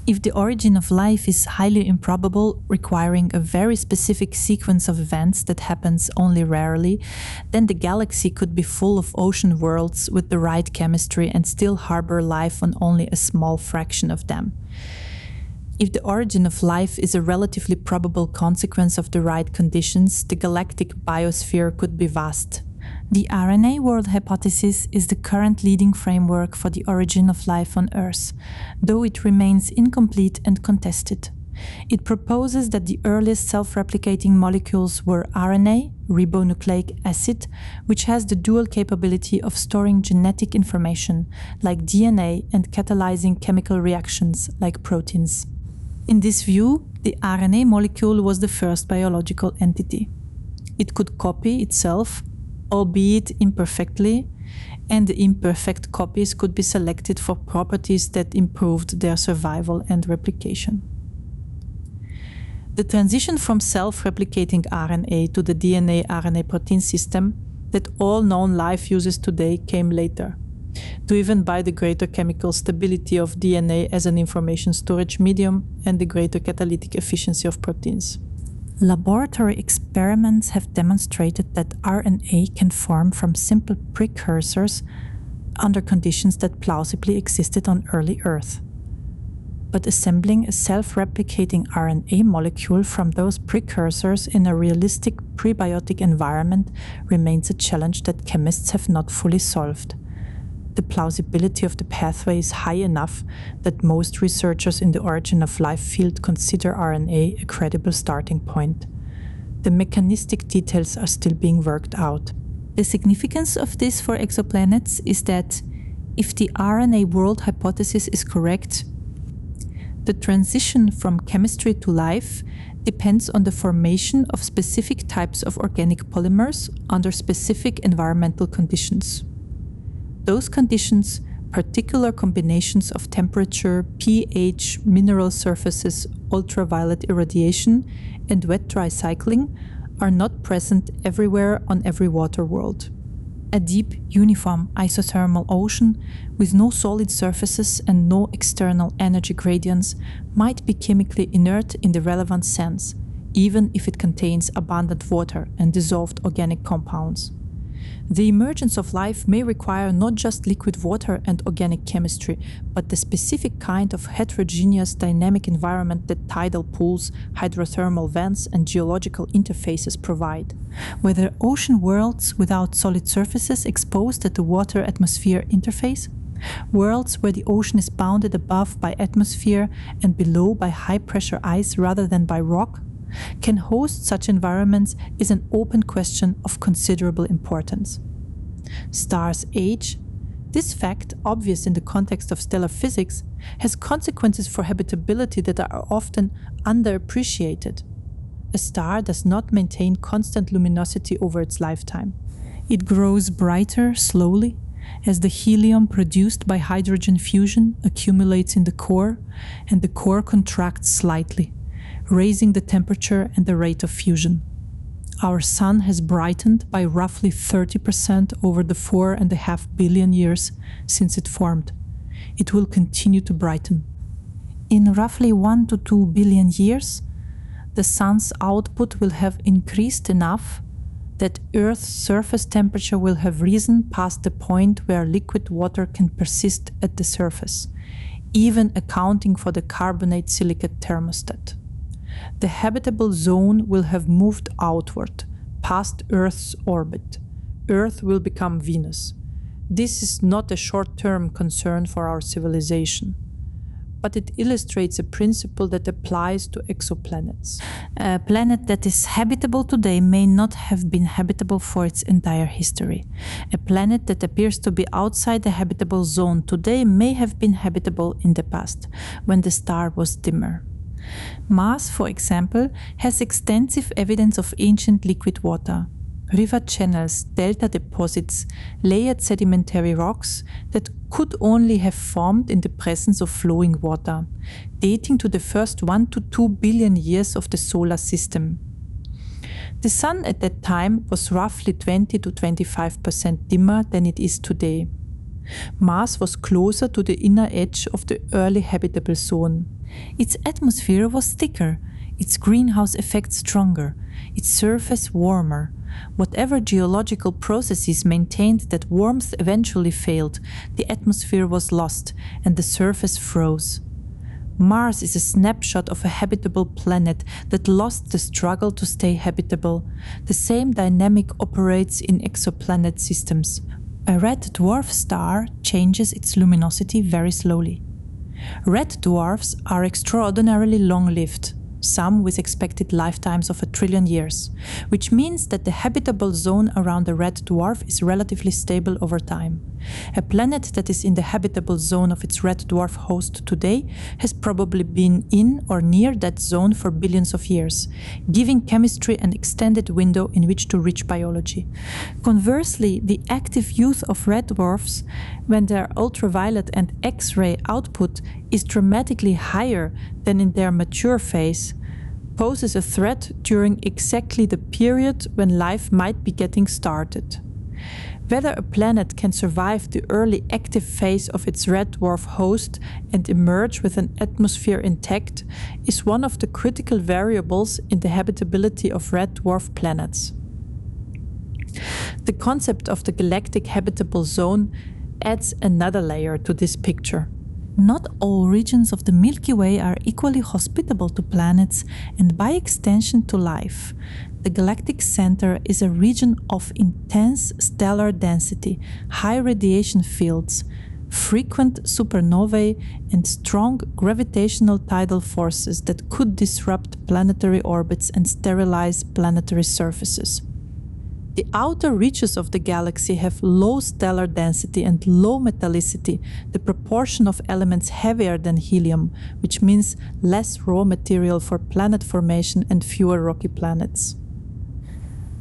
If the origin of life is highly improbable, requiring a very specific sequence of events that happens only rarely, then the galaxy could be full of ocean worlds with the right chemistry and still harbor life on only a small fraction of them. If the origin of life is a relatively probable consequence of the right conditions, the galactic biosphere could be vast. The RNA world hypothesis is the current leading framework for the origin of life on Earth, though it remains incomplete and contested. It proposes that the earliest self-replicating molecules were RNA, ribonucleic acid, which has the dual capability of storing genetic information, like DNA, and catalyzing chemical reactions, like proteins. In this view, the RNA molecule was the first biological entity. It could copy itself, albeit imperfectly, and the imperfect copies could be selected for properties that improved their survival and replication. The transition from self-replicating RNA to the DNA-RNA protein system that all known life uses today came later, driven by the greater chemical stability of DNA as an information storage medium and the greater catalytic efficiency of proteins. Laboratory experiments have demonstrated that RNA can form from simple precursors under conditions that plausibly existed on early Earth. But assembling a self-replicating RNA molecule from those precursors in a realistic prebiotic environment remains a challenge that chemists have not fully solved. The plausibility of the pathway is high enough that most researchers in the origin of life field consider RNA a credible starting point. The mechanistic details are still being worked out. The significance of this for exoplanets is that if the RNA world hypothesis is correct, the transition from chemistry to life depends on the formation of specific types of organic polymers under specific environmental conditions. Those conditions, particular combinations of temperature, pH, mineral surfaces, ultraviolet irradiation, and wet-dry cycling, are not present everywhere on every water world. A deep, uniform isothermal ocean with no solid surfaces and no external energy gradients might be chemically inert in the relevant sense, even if it contains abundant water and dissolved organic compounds. The emergence of life may require not just liquid water and organic chemistry, but the specific kind of heterogeneous dynamic environment that tidal pools, hydrothermal vents, and geological interfaces provide. Whether ocean worlds without solid surfaces exposed at the water-atmosphere interface, worlds where the ocean is bounded above by atmosphere and below by high-pressure ice rather than by rock, can host such environments is an open question of considerable importance. Stars age. This fact, obvious in the context of stellar physics, has consequences for habitability that are often underappreciated. A star does not maintain constant luminosity over its lifetime. It grows brighter slowly as the helium produced by hydrogen fusion accumulates in the core, and the core contracts slightly, raising the temperature and the rate of fusion. Our Sun has brightened by roughly 30% over the 4.5 billion years since it formed. It will continue to brighten. In roughly 1 to 2 billion years, the Sun's output will have increased enough that Earth's surface temperature will have risen past the point where liquid water can persist at the surface, even accounting for the carbonate silicate thermostat. The habitable zone will have moved outward, past Earth's orbit. Earth will become Venus. This is not a short-term concern for our civilization, but it illustrates a principle that applies to exoplanets. A planet that is habitable today may not have been habitable for its entire history. A planet that appears to be outside the habitable zone today may have been habitable in the past, when the star was dimmer. Mars, for example, has extensive evidence of ancient liquid water, river channels, delta deposits, layered sedimentary rocks that could only have formed in the presence of flowing water, dating to the first 1 to 2 billion years of the solar system. The Sun at that time was roughly 20 to 25% dimmer than it is today. Mars was closer to the inner edge of the early habitable zone. Its atmosphere was thicker, its greenhouse effect stronger, its surface warmer. Whatever geological processes maintained that warmth eventually failed, the atmosphere was lost and the surface froze. Mars is a snapshot of a habitable planet that lost the struggle to stay habitable. The same dynamic operates in exoplanet systems. A red dwarf star changes its luminosity very slowly. Red dwarfs are extraordinarily long-lived. some with expected lifetimes of 1 trillion years, which means that the habitable zone around the red dwarf is relatively stable over time. A planet that is in the habitable zone of its red dwarf host today has probably been in or near that zone for billions of years, giving chemistry an extended window in which to reach biology. Conversely, the active youth of red dwarfs, when their ultraviolet and X-ray output is dramatically higher than in their mature phase, poses a threat during exactly the period when life might be getting started. Whether a planet can survive the early active phase of its red dwarf host and emerge with an atmosphere intact is one of the critical variables in the habitability of red dwarf planets. The concept of the galactic habitable zone adds another layer to this picture. Not all regions of the Milky Way are equally hospitable to planets and by extension to life. The galactic center is a region of intense stellar density, high radiation fields, frequent supernovae, and strong gravitational tidal forces that could disrupt planetary orbits and sterilize planetary surfaces. The outer reaches of the galaxy have low stellar density and low metallicity, the proportion of elements heavier than helium, which means less raw material for planet formation and fewer rocky planets.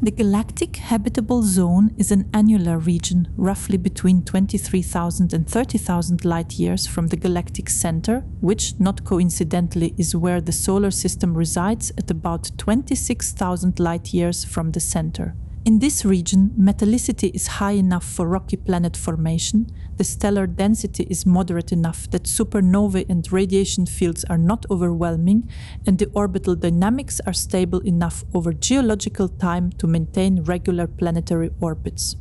The galactic habitable zone is an annular region, roughly between 23,000 and 30,000 light-years from the galactic center, which, not coincidentally, is where the solar system resides at about 26,000 light-years from the center. In this region, metallicity is high enough for rocky planet formation, the stellar density is moderate enough that supernovae and radiation fields are not overwhelming, and the orbital dynamics are stable enough over geological time to maintain regular planetary orbits.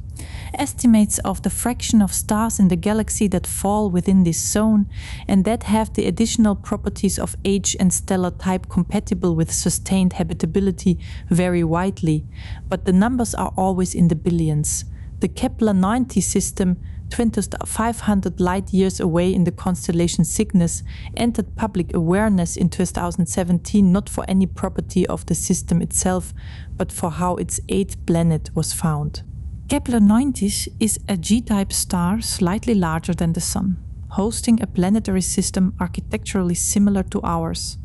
Estimates of the fraction of stars in the galaxy that fall within this zone and that have the additional properties of age and stellar type compatible with sustained habitability vary widely, but the numbers are always in the billions. The Kepler-90 system, 2,500 light-years away in the constellation Cygnus, entered public awareness in 2017 not for any property of the system itself, but for how its eighth planet was found. Kepler-90 is a G-type star slightly larger than the Sun, hosting a planetary system architecturally similar to ours.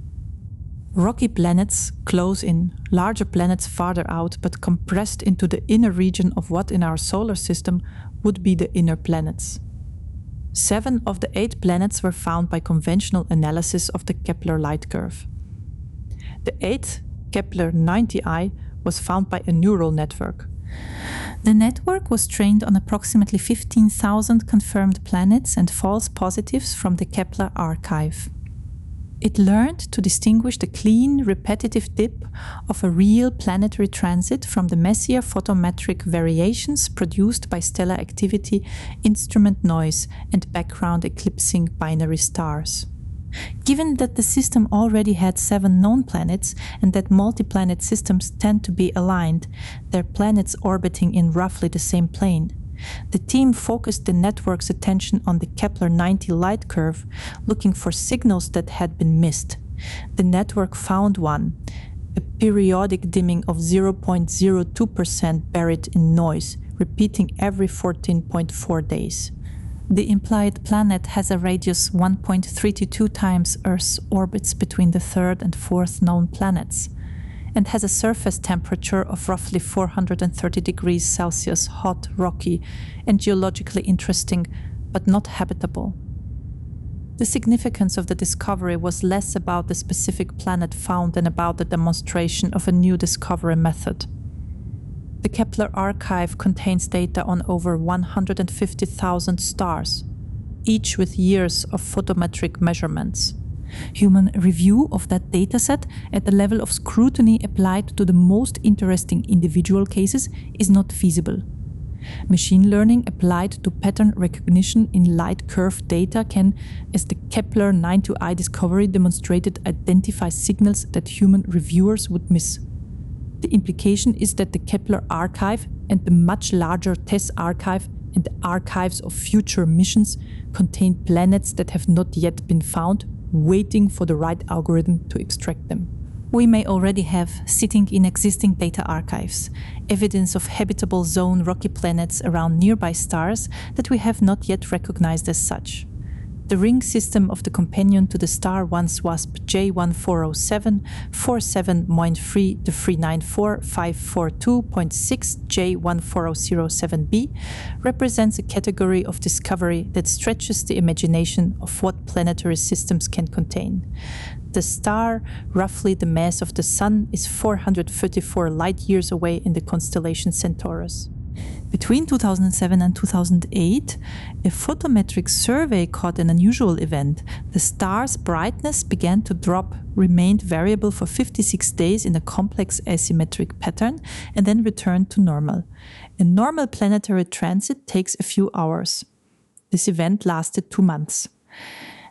Rocky planets close in, larger planets farther out, but compressed into the inner region of what in our solar system would be the inner planets. 7 of the 8 planets were found by conventional analysis of the Kepler light curve. The 8th, Kepler-90I, was found by a neural network. The network was trained on approximately 15,000 confirmed planets and false positives from the Kepler archive. It learned to distinguish the clean, repetitive dip of a real planetary transit from the messier photometric variations produced by stellar activity, instrument noise, and background eclipsing binary stars. Given that the system already had 7 known planets and that multi-planet systems tend to be aligned, their planets orbiting in roughly the same plane, the team focused the network's attention on the Kepler-90 light curve, looking for signals that had been missed. The network found one, a periodic dimming of 0.02% buried in noise, repeating every 14.4 days. The implied planet has a radius 1.322 times Earth's orbits between the 3rd and 4th known planets, and has a surface temperature of roughly 430 degrees Celsius, hot, rocky, and geologically interesting, but not habitable. The significance of the discovery was less about the specific planet found than about the demonstration of a new discovery method. The Kepler archive contains data on over 150,000 stars, each with years of photometric measurements. Human review of that dataset at the level of scrutiny applied to the most interesting individual cases is not feasible. Machine learning applied to pattern recognition in light curve data can, as the Kepler-90I discovery demonstrated, identify signals that human reviewers would miss. The implication is that the Kepler archive and the much larger TESS archive and the archives of future missions contain planets that have not yet been found, waiting for the right algorithm to extract them. We may already have, sitting in existing data archives, evidence of habitable zone rocky planets around nearby stars that we have not yet recognized as such. The ring system of the companion to the star once WASP J1407 47-394-542.6 J14007b represents a category of discovery that stretches the imagination of what planetary systems can contain. The star, roughly the mass of the Sun, is 434 light-years away in the constellation Centaurus. Between 2007 and 2008, a photometric survey caught an unusual event. The star's brightness began to drop, remained variable for 56 days in a complex asymmetric pattern, and then returned to normal. A normal planetary transit takes a few hours. This event lasted 2 months.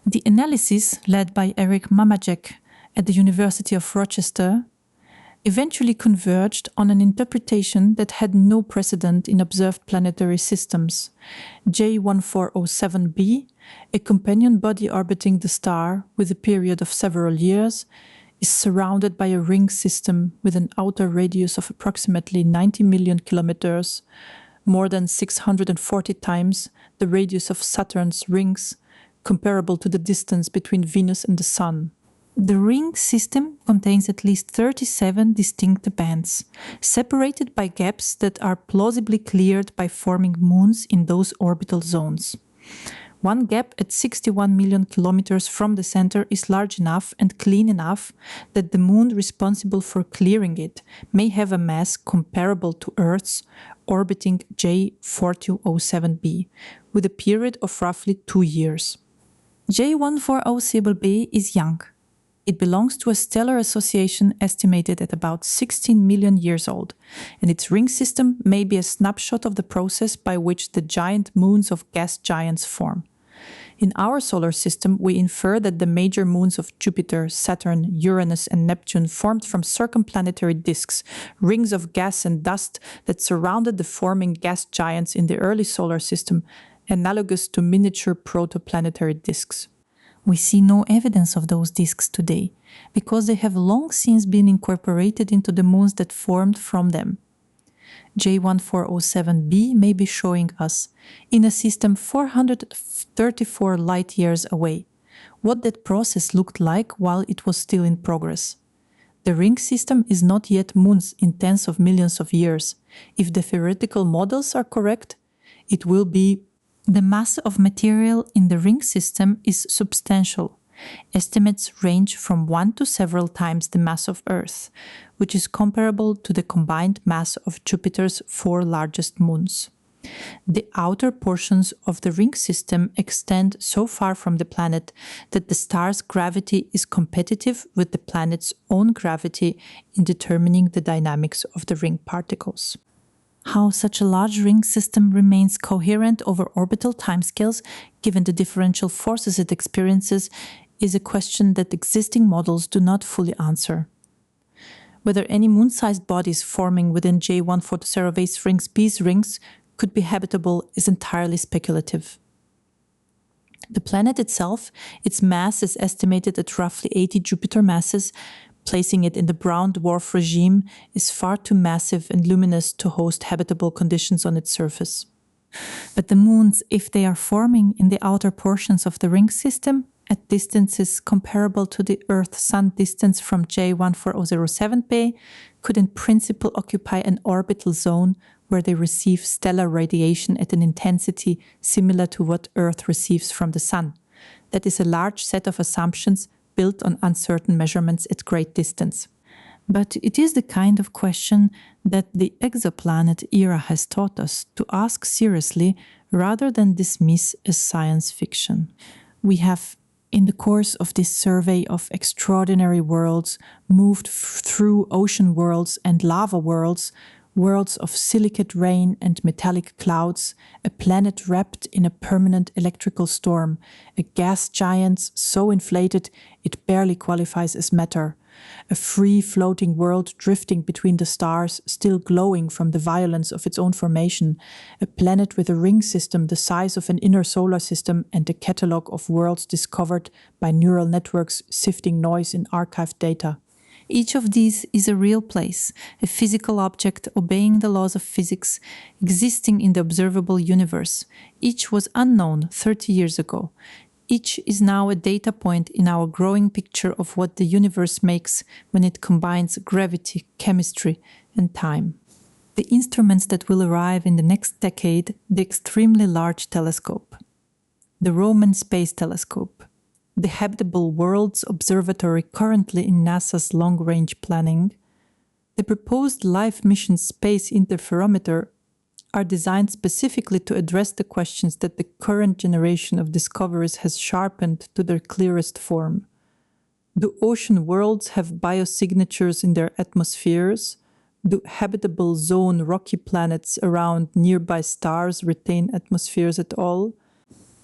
The analysis, led by Eric Mamajek at the University of Rochester, eventually converged on an interpretation that had no precedent in observed planetary systems. J1407b, a companion body orbiting the star with a period of several years, is surrounded by a ring system with an outer radius of approximately 90 million kilometers, more than 640 times the radius of Saturn's rings, comparable to the distance between Venus and the Sun. The ring system contains at least 37 distinct bands, separated by gaps that are plausibly cleared by forming moons in those orbital zones. One gap at 61 million kilometers from the center is large enough and clean enough that the moon responsible for clearing it may have a mass comparable to Earth's orbiting J4207b, with a period of roughly 2 years. J1407b is young. It belongs to a stellar association estimated at about 16 million years old, and its ring system may be a snapshot of the process by which the giant moons of gas giants form. In our solar system, we infer that the major moons of Jupiter, Saturn, Uranus, and Neptune formed from circumplanetary disks, rings of gas and dust that surrounded the forming gas giants in the early solar system, analogous to miniature protoplanetary disks. We see no evidence of those disks today, because they have long since been incorporated into the moons that formed from them. J1407b may be showing us, in a system 434 light-years away, what that process looked like while it was still in progress. The ring system is not yet moons in tens of millions of years. If the theoretical models are correct, it will be. The mass of material in the ring system is substantial. Estimates range from 1 to several times the mass of Earth, which is comparable to the combined mass of Jupiter's 4 largest moons. The outer portions of the ring system extend so far from the planet that the star's gravity is competitive with the planet's own gravity in determining the dynamics of the ring particles. How such a large ring system remains coherent over orbital timescales, given the differential forces it experiences, is a question that existing models do not fully answer. Whether any moon-sized bodies forming within J1407b's rings, B's rings, could be habitable is entirely speculative. The planet itself, its mass is estimated at roughly 80 Jupiter masses. Placing it in the brown dwarf regime is far too massive and luminous to host habitable conditions on its surface. But the moons, if they are forming in the outer portions of the ring system, at distances comparable to the Earth-Sun distance from J1407b, could in principle occupy an orbital zone where they receive stellar radiation at an intensity similar to what Earth receives from the Sun. That is a large set of assumptions built on uncertain measurements at great distance. But it is the kind of question that the exoplanet era has taught us to ask seriously rather than dismiss as science fiction. We have, in the course of this survey of extraordinary worlds, moved through ocean worlds and lava worlds, worlds of silicate rain and metallic clouds, a planet wrapped in a permanent electrical storm, a gas giant so inflated it barely qualifies as matter, a free-floating world drifting between the stars, still glowing from the violence of its own formation, a planet with a ring system the size of an inner solar system and a catalogue of worlds discovered by neural networks sifting noise in archived data. Each of these is a real place, a physical object obeying the laws of physics, existing in the observable universe. Each was unknown 30 years ago. Each is now a data point in our growing picture of what the universe makes when it combines gravity, chemistry, and time. The instruments that will arrive in the next decade, the extremely large telescope, the Roman Space Telescope, the Habitable Worlds Observatory currently in NASA's long-range planning, the proposed Life Mission Space Interferometer are designed specifically to address the questions that the current generation of discoveries has sharpened to their clearest form. Do ocean worlds have biosignatures in their atmospheres? Do habitable zone rocky planets around nearby stars retain atmospheres at all?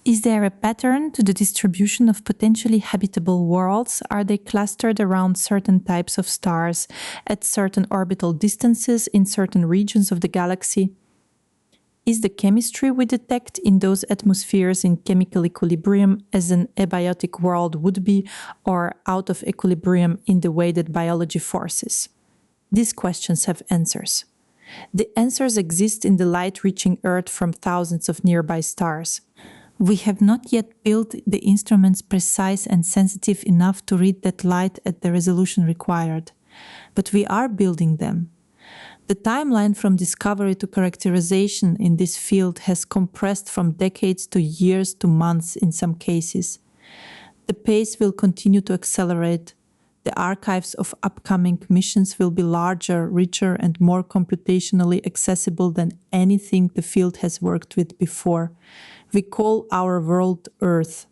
Is there a pattern to the distribution of potentially habitable worlds? Are they clustered around certain types of stars at certain orbital distances in certain regions of the galaxy? Is the chemistry we detect in those atmospheres in chemical equilibrium as an abiotic world would be, or out of equilibrium in the way that biology forces? These questions have answers. The answers exist in the light reaching Earth from thousands of nearby stars. We have not yet built the instruments precise and sensitive enough to read that light at the resolution required, but we are building them. The timeline from discovery to characterization in this field has compressed from decades to years to months in some cases. The pace will continue to accelerate. The archives of upcoming missions will be larger, richer, and more computationally accessible than anything the field has worked with before. We call our world Earth.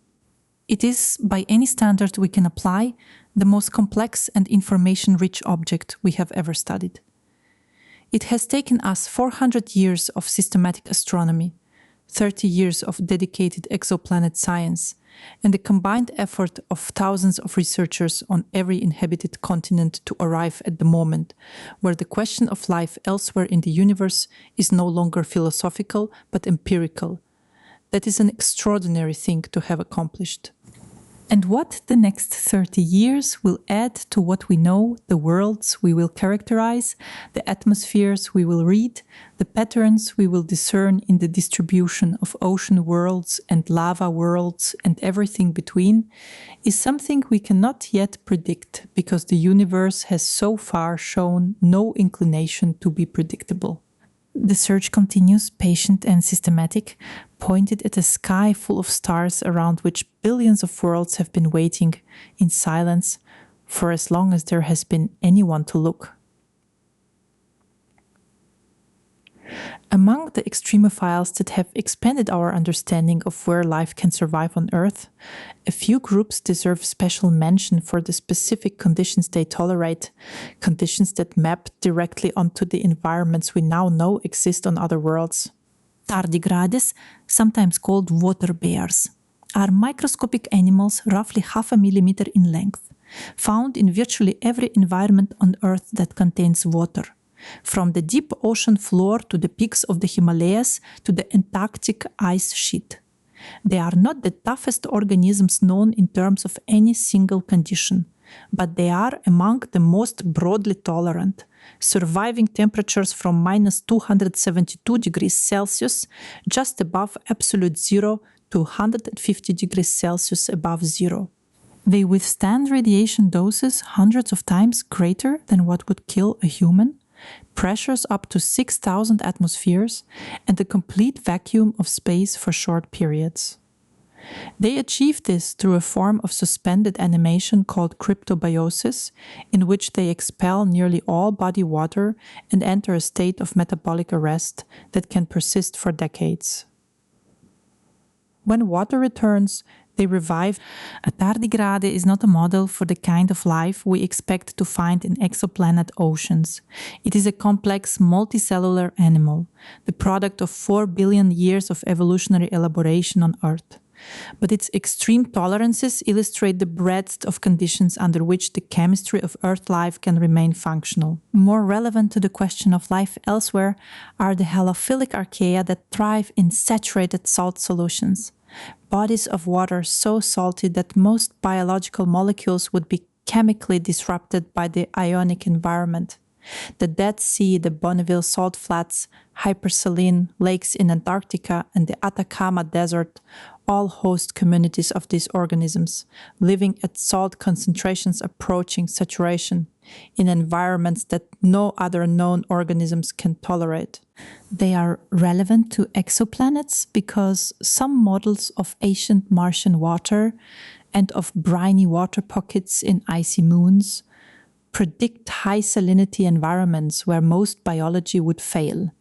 It is, by any standard we can apply, the most complex and information-rich object we have ever studied. It has taken us 400 years of systematic astronomy, 30 years of dedicated exoplanet science, and the combined effort of thousands of researchers on every inhabited continent to arrive at the moment where the question of life elsewhere in the universe is no longer philosophical but empirical. That is an extraordinary thing to have accomplished. And what the next 30 years will add to what we know, the worlds we will characterize, the atmospheres we will read, the patterns we will discern in the distribution of ocean worlds and lava worlds and everything between, is something we cannot yet predict because the universe has so far shown no inclination to be predictable. The search continues, patient and systematic, pointed at a sky full of stars around which billions of worlds have been waiting in silence for as long as there has been anyone to look. Among the extremophiles that have expanded our understanding of where life can survive on Earth, a few groups deserve special mention for the specific conditions they tolerate, conditions that map directly onto the environments we now know exist on other worlds. Tardigrades, sometimes called water bears, are microscopic animals roughly 0.5 millimeter in length, found in virtually every environment on Earth that contains water. From the deep ocean floor to the peaks of the Himalayas to the Antarctic ice sheet. They are not the toughest organisms known in terms of any single condition, but they are among the most broadly tolerant, surviving temperatures from minus 272 degrees Celsius, just above absolute zero, to 150 degrees Celsius above zero. They withstand radiation doses hundreds of times greater than what would kill a human, pressures up to 6,000 atmospheres, and a complete vacuum of space for short periods. They achieve this through a form of suspended animation called cryptobiosis, in which they expel nearly all body water and enter a state of metabolic arrest that can persist for decades. When water returns, they revive. A tardigrade is not a model for the kind of life we expect to find in exoplanet oceans. It is a complex multicellular animal, the product of 4 billion years of evolutionary elaboration on Earth. But its extreme tolerances illustrate the breadth of conditions under which the chemistry of Earth life can remain functional. More relevant to the question of life elsewhere are the halophilic archaea that thrive in saturated salt solutions, bodies of water so salty that most biological molecules would be chemically disrupted by the ionic environment. The Dead Sea, the Bonneville salt flats, hypersaline lakes in Antarctica, and the Atacama Desert all host communities of these organisms, living at salt concentrations approaching saturation, in environments that no other known organisms can tolerate. They are relevant to exoplanets because some models of ancient Martian water and of briny water pockets in icy moons predict high salinity environments where most biology would fail.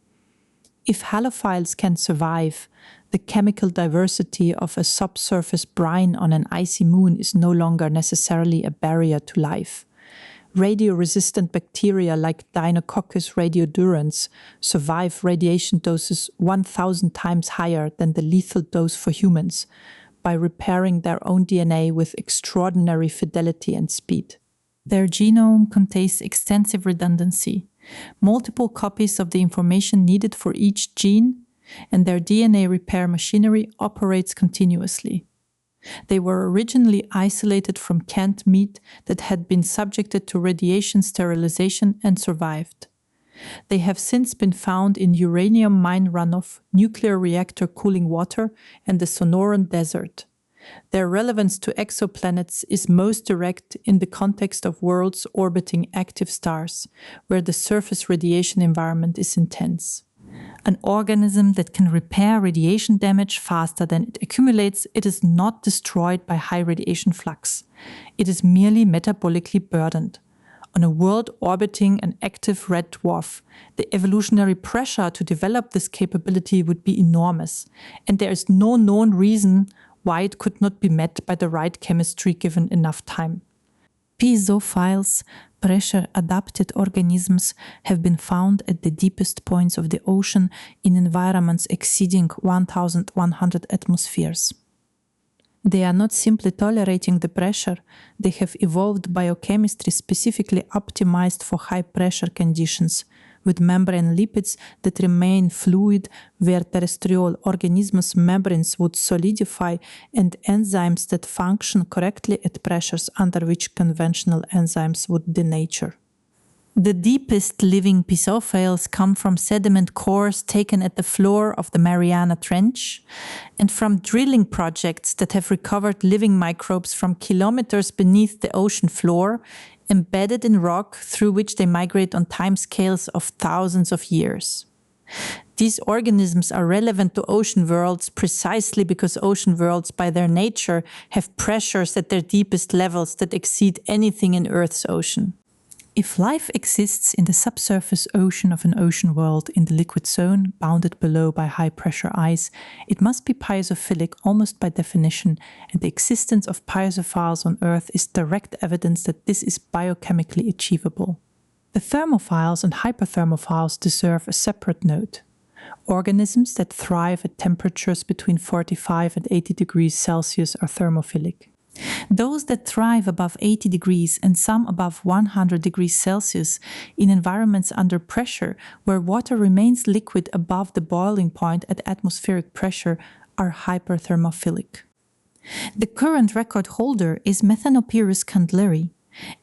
If halophiles can survive, the chemical diversity of a subsurface brine on an icy moon is no longer necessarily a barrier to life. Radio-resistant bacteria like Deinococcus radiodurans survive radiation doses 1,000 times higher than the lethal dose for humans by repairing their own DNA with extraordinary fidelity and speed. Their genome contains extensive redundancy, multiple copies of the information needed for each gene, and their DNA repair machinery operates continuously. They were originally isolated from canned meat that had been subjected to radiation sterilization and survived. They have since been found in uranium mine runoff, nuclear reactor cooling water, and the Sonoran Desert. Their relevance to exoplanets is most direct in the context of worlds orbiting active stars, where the surface radiation environment is intense. An organism that can repair radiation damage faster than it accumulates, it is not destroyed by high radiation flux. It is merely metabolically burdened. On a world orbiting an active red dwarf, the evolutionary pressure to develop this capability would be enormous, and there is no known reason why it could not be met by the right chemistry given enough time. Piezophiles, pressure-adapted organisms, have been found at the deepest points of the ocean in environments exceeding 1,100 atmospheres. They are not simply tolerating the pressure, they have evolved biochemistry specifically optimized for high-pressure conditions, with membrane lipids that remain fluid where terrestrial organisms' membranes would solidify, and enzymes that function correctly at pressures under which conventional enzymes would denature. The deepest living piezophiles come from sediment cores taken at the floor of the Mariana Trench and from drilling projects that have recovered living microbes from kilometers beneath the ocean floor, embedded in rock through which they migrate on timescales of thousands of years. These organisms are relevant to ocean worlds precisely because ocean worlds by their nature have pressures at their deepest levels that exceed anything in Earth's ocean. If life exists in the subsurface ocean of an ocean world in the liquid zone, bounded below by high-pressure ice, it must be piezophilic almost by definition, and the existence of piezophiles on Earth is direct evidence that this is biochemically achievable. The thermophiles and hyperthermophiles deserve a separate note. Organisms that thrive at temperatures between 45 and 80 degrees Celsius are thermophilic. Those that thrive above 80 degrees and some above 100 degrees Celsius in environments under pressure where water remains liquid above the boiling point at atmospheric pressure are hyperthermophilic. The current record holder is Methanopyrus candleri,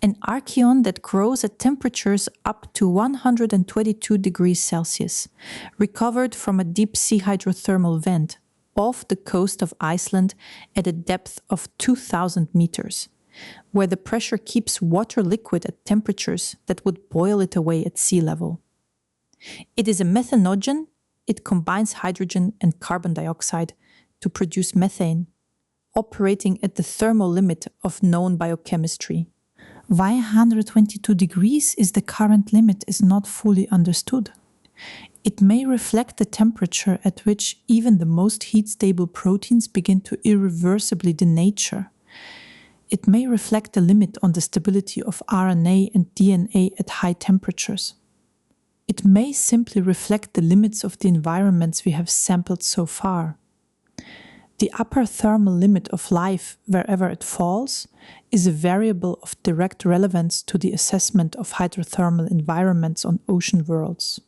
an archaeon that grows at temperatures up to 122 degrees Celsius, recovered from a deep-sea hydrothermal vent off the coast of Iceland at a depth of 2,000 meters, where the pressure keeps water liquid at temperatures that would boil it away at sea level. It is a methanogen. It combines hydrogen and carbon dioxide to produce methane, operating at the thermal limit of known biochemistry. Why 122 degrees is the current limit is not fully understood. It may reflect the temperature at which even the most heat-stable proteins begin to irreversibly denature. It may reflect the limit on the stability of RNA and DNA at high temperatures. It may simply reflect the limits of the environments we have sampled so far. The upper thermal limit of life, wherever it falls, is a variable of direct relevance to the assessment of hydrothermal environments on ocean worlds.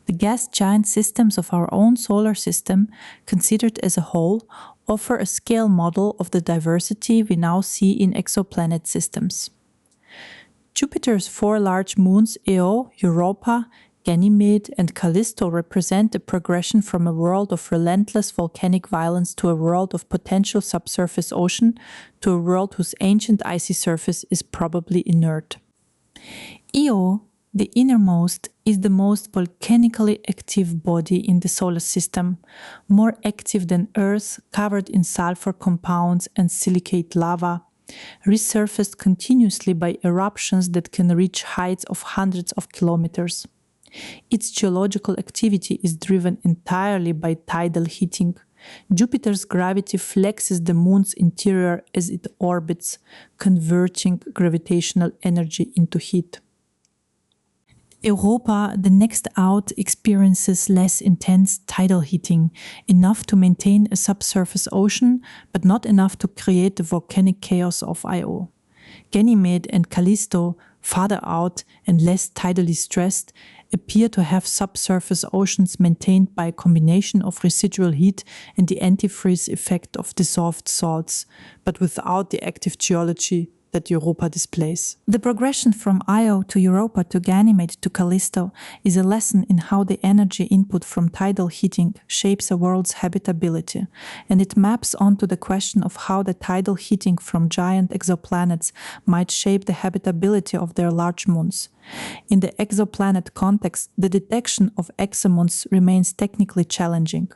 The gas giant systems of our own solar system, considered as a whole, offer a scale model of the diversity we now see in exoplanet systems. Jupiter's 4 large moons, Io, Europa, Ganymede, and Callisto, represent a progression from a world of relentless volcanic violence to a world of potential subsurface ocean to a world whose ancient icy surface is probably inert. Io, the innermost, is the most volcanically active body in the solar system, more active than Earth, covered in sulfur compounds and silicate lava, resurfaced continuously by eruptions that can reach heights of hundreds of kilometers. Its geological activity is driven entirely by tidal heating. Jupiter's gravity flexes the moon's interior as it orbits, converting gravitational energy into heat. Europa, the next out, experiences less intense tidal heating, enough to maintain a subsurface ocean, but not enough to create the volcanic chaos of Io. Ganymede and Callisto, farther out and less tidally stressed, appear to have subsurface oceans maintained by a combination of residual heat and the antifreeze effect of dissolved salts, but without the active geology that Europa displays. The progression from Io to Europa to Ganymede to Callisto is a lesson in how the energy input from tidal heating shapes a world's habitability, and it maps onto the question of how the tidal heating from giant exoplanets might shape the habitability of their large moons. In the exoplanet context, the detection of exomoons remains technically challenging.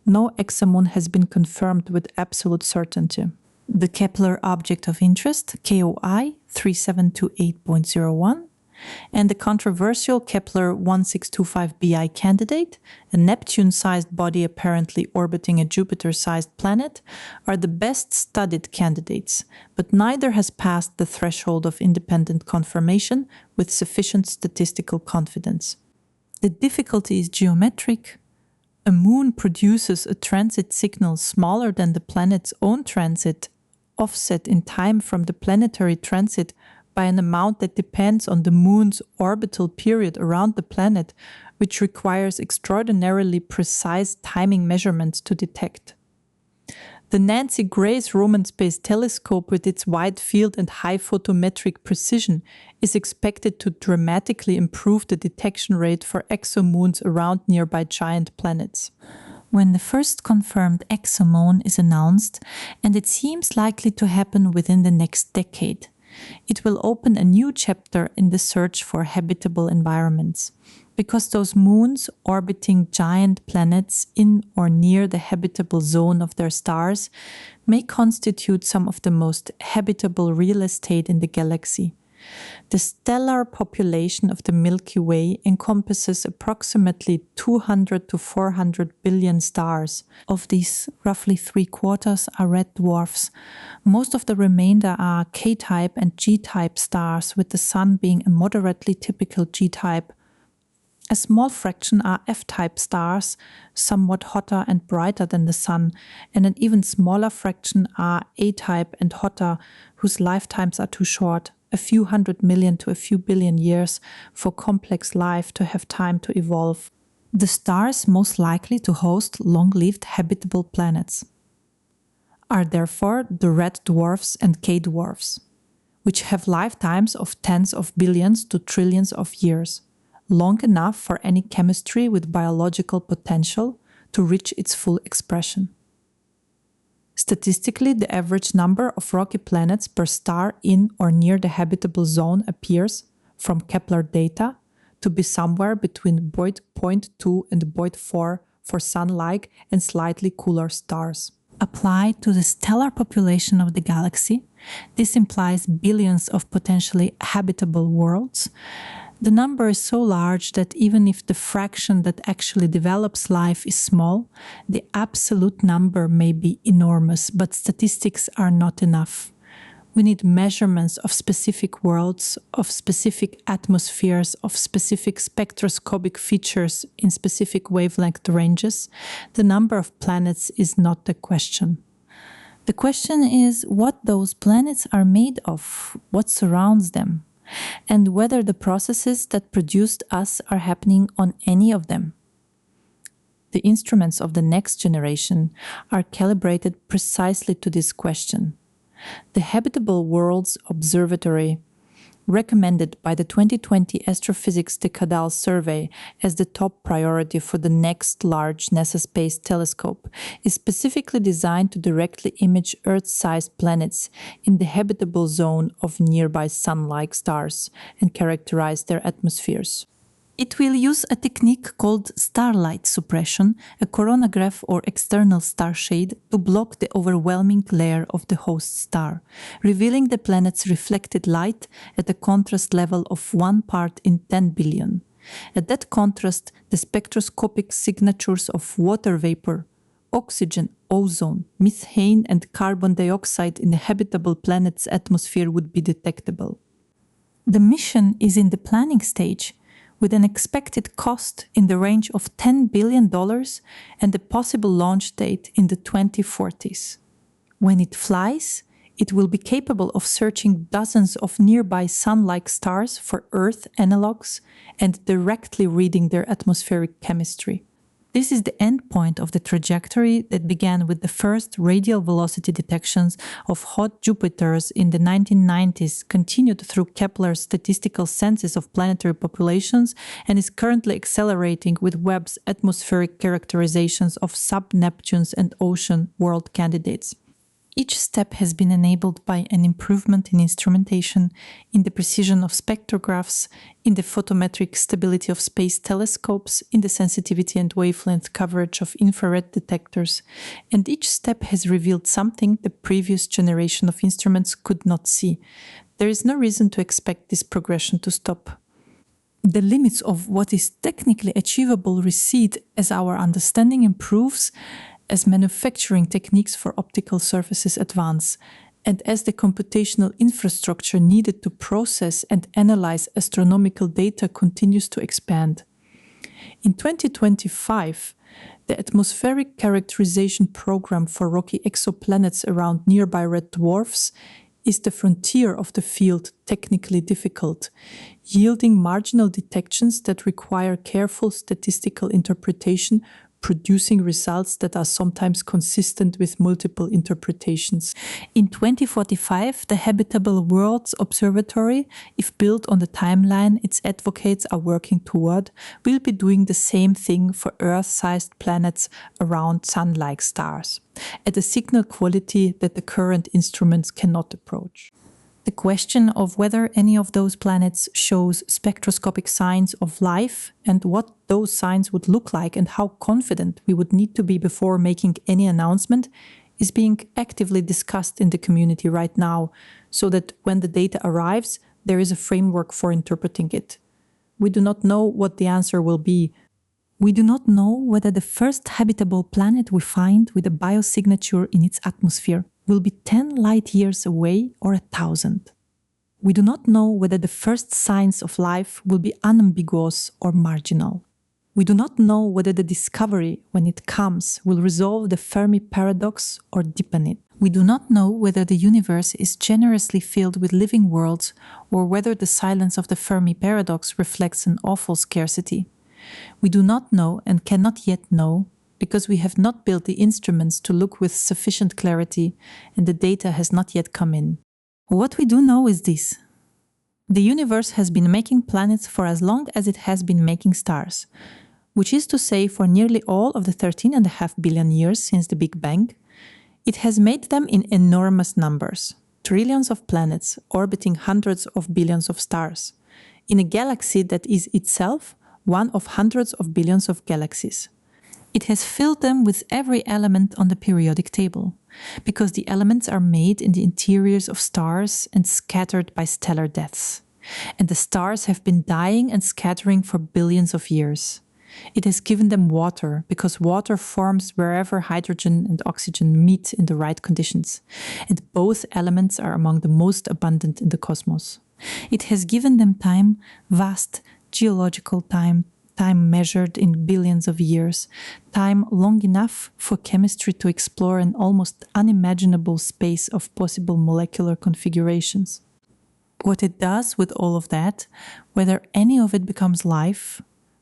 No exomoon has been confirmed with absolute certainty. The Kepler Object of Interest, KOI 3728.01, and the controversial Kepler 1625bi candidate, a Neptune-sized body apparently orbiting a Jupiter-sized planet, are the best studied candidates, but neither has passed the threshold of independent confirmation with sufficient statistical confidence. The difficulty is geometric. A moon produces a transit signal smaller than the planet's own transit, offset in time from the planetary transit by an amount that depends on the moon's orbital period around the planet, which requires extraordinarily precise timing measurements to detect. The Nancy Grace Roman Space Telescope, with its wide field and high photometric precision, is expected to dramatically improve the detection rate for exomoons around nearby giant planets. When the first confirmed exomoon is announced, and it seems likely to happen within the next decade, it will open a new chapter in the search for habitable environments, because those moons orbiting giant planets in or near the habitable zone of their stars may constitute some of the most habitable real estate in the galaxy. The stellar population of the Milky Way encompasses approximately 200 to 400 billion stars. Of these, roughly 3/4 are red dwarfs. Most of the remainder are K-type and G-type stars, with the Sun being a moderately typical G-type. A small fraction are F-type stars, somewhat hotter and brighter than the Sun, and an even smaller fraction are A-type and hotter, whose lifetimes are too short, a few 100 million to a few billion years, for complex life to have time to evolve. The stars most likely to host long-lived habitable planets are therefore the red dwarfs and K-dwarfs, which have lifetimes of tens of billions to trillions of years, long enough for any chemistry with biological potential to reach its full expression. Statistically, the average number of rocky planets per star in or near the habitable zone appears, from Kepler data, to be somewhere between 0.2 and 0.4 for Sun-like and slightly cooler stars. Applied to the stellar population of the galaxy, this implies billions of potentially habitable worlds. The number is so large that even if the fraction that actually develops life is small, the absolute number may be enormous, but statistics are not enough. We need measurements of specific worlds, of specific atmospheres, of specific spectroscopic features in specific wavelength ranges. The number of planets is not the question. The question is what those planets are made of, what surrounds them, and whether the processes that produced us are happening on any of them. The instruments of the next generation are calibrated precisely to this question. The Habitable Worlds Observatory recommended by the 2020 Astrophysics Decadal Survey as the top priority for the next large NASA Space Telescope, is specifically designed to directly image Earth-sized planets in the habitable zone of nearby Sun-like stars and characterize their atmospheres. It will use a technique called starlight suppression, a coronagraph or external star shade, to block the overwhelming glare of the host star, revealing the planet's reflected light at a contrast level of 1 part in 10 billion. At that contrast, the spectroscopic signatures of water vapor, oxygen, ozone, methane and carbon dioxide in the habitable planet's atmosphere would be detectable. The mission is in the planning stage, with an expected cost in the range of $10 billion and a possible launch date in the 2040s. When it flies, it will be capable of searching dozens of nearby Sun-like stars for Earth analogs and directly reading their atmospheric chemistry. This is the endpoint of the trajectory that began with the first radial velocity detections of hot Jupiters in the 1990s, continued through Kepler's statistical census of planetary populations, and is currently accelerating with Webb's atmospheric characterizations of sub-Neptunes and ocean world candidates. Each step has been enabled by an improvement in instrumentation, in the precision of spectrographs, in the photometric stability of space telescopes, in the sensitivity and wavelength coverage of infrared detectors, and each step has revealed something the previous generation of instruments could not see. There is no reason to expect this progression to stop. The limits of what is technically achievable recede as our understanding improves, as manufacturing techniques for optical surfaces advance, and as the computational infrastructure needed to process and analyze astronomical data continues to expand. In 2025, the atmospheric characterization program for rocky exoplanets around nearby red dwarfs is the frontier of the field, technically difficult, yielding marginal detections that require careful statistical interpretation, producing results that are sometimes consistent with multiple interpretations. In 2045, the Habitable Worlds Observatory, if built on the timeline its advocates are working toward, will be doing the same thing for Earth-sized planets around Sun-like stars, at a signal quality that the current instruments cannot approach. The question of whether any of those planets shows spectroscopic signs of life and what those signs would look like and how confident we would need to be before making any announcement is being actively discussed in the community right now, so that when the data arrives, there is a framework for interpreting it. We do not know what the answer will be. We do not know whether the first habitable planet we find with a biosignature in its atmosphere will be 10 light years away or 1,000. We do not know whether the first signs of life will be unambiguous or marginal. We do not know whether the discovery, when it comes, will resolve the Fermi paradox or deepen it. We do not know whether the universe is generously filled with living worlds or whether the silence of the Fermi paradox reflects an awful scarcity. We do not know and cannot yet know, because we have not built the instruments to look with sufficient clarity and the data has not yet come in. What we do know is this. The universe has been making planets for as long as it has been making stars, which is to say for nearly all of the 13.5 billion years since the Big Bang. It has made them in enormous numbers, trillions of planets orbiting hundreds of billions of stars, in a galaxy that is itself one of hundreds of billions of galaxies. It has filled them with every element on the periodic table, because the elements are made in the interiors of stars and scattered by stellar deaths. And the stars have been dying and scattering for billions of years. It has given them water, because water forms wherever hydrogen and oxygen meet in the right conditions, and both elements are among the most abundant in the cosmos. It has given them time, vast geological time measured in billions of years, time long enough for chemistry to explore an almost unimaginable space of possible molecular configurations. What it does with all of that, whether any of it becomes life,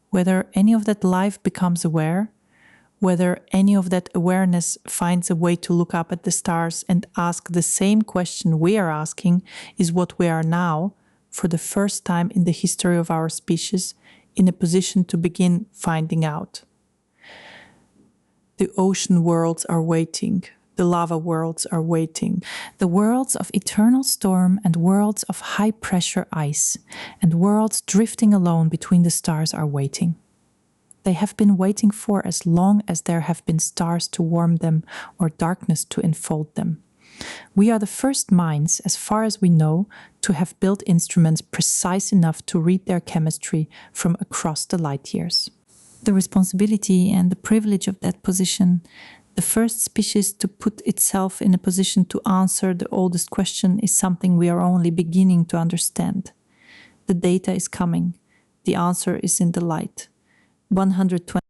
whether any of that life becomes aware, whether any of that awareness finds a way to look up at the stars and ask the same question we are asking, is what we are now, for the first time in the history of our species, in a position to begin finding out. The ocean worlds are waiting. The lava worlds are waiting. The worlds of eternal storm and worlds of high-pressure ice and worlds drifting alone between the stars are waiting. They have been waiting for as long as there have been stars to warm them or darkness to enfold them. We are the first minds, as far as we know, to have built instruments precise enough to read their chemistry from across the light years. The responsibility and the privilege of that position, the first species to put itself in a position to answer the oldest question, is something we are only beginning to understand. The data is coming. The answer is in the light. 120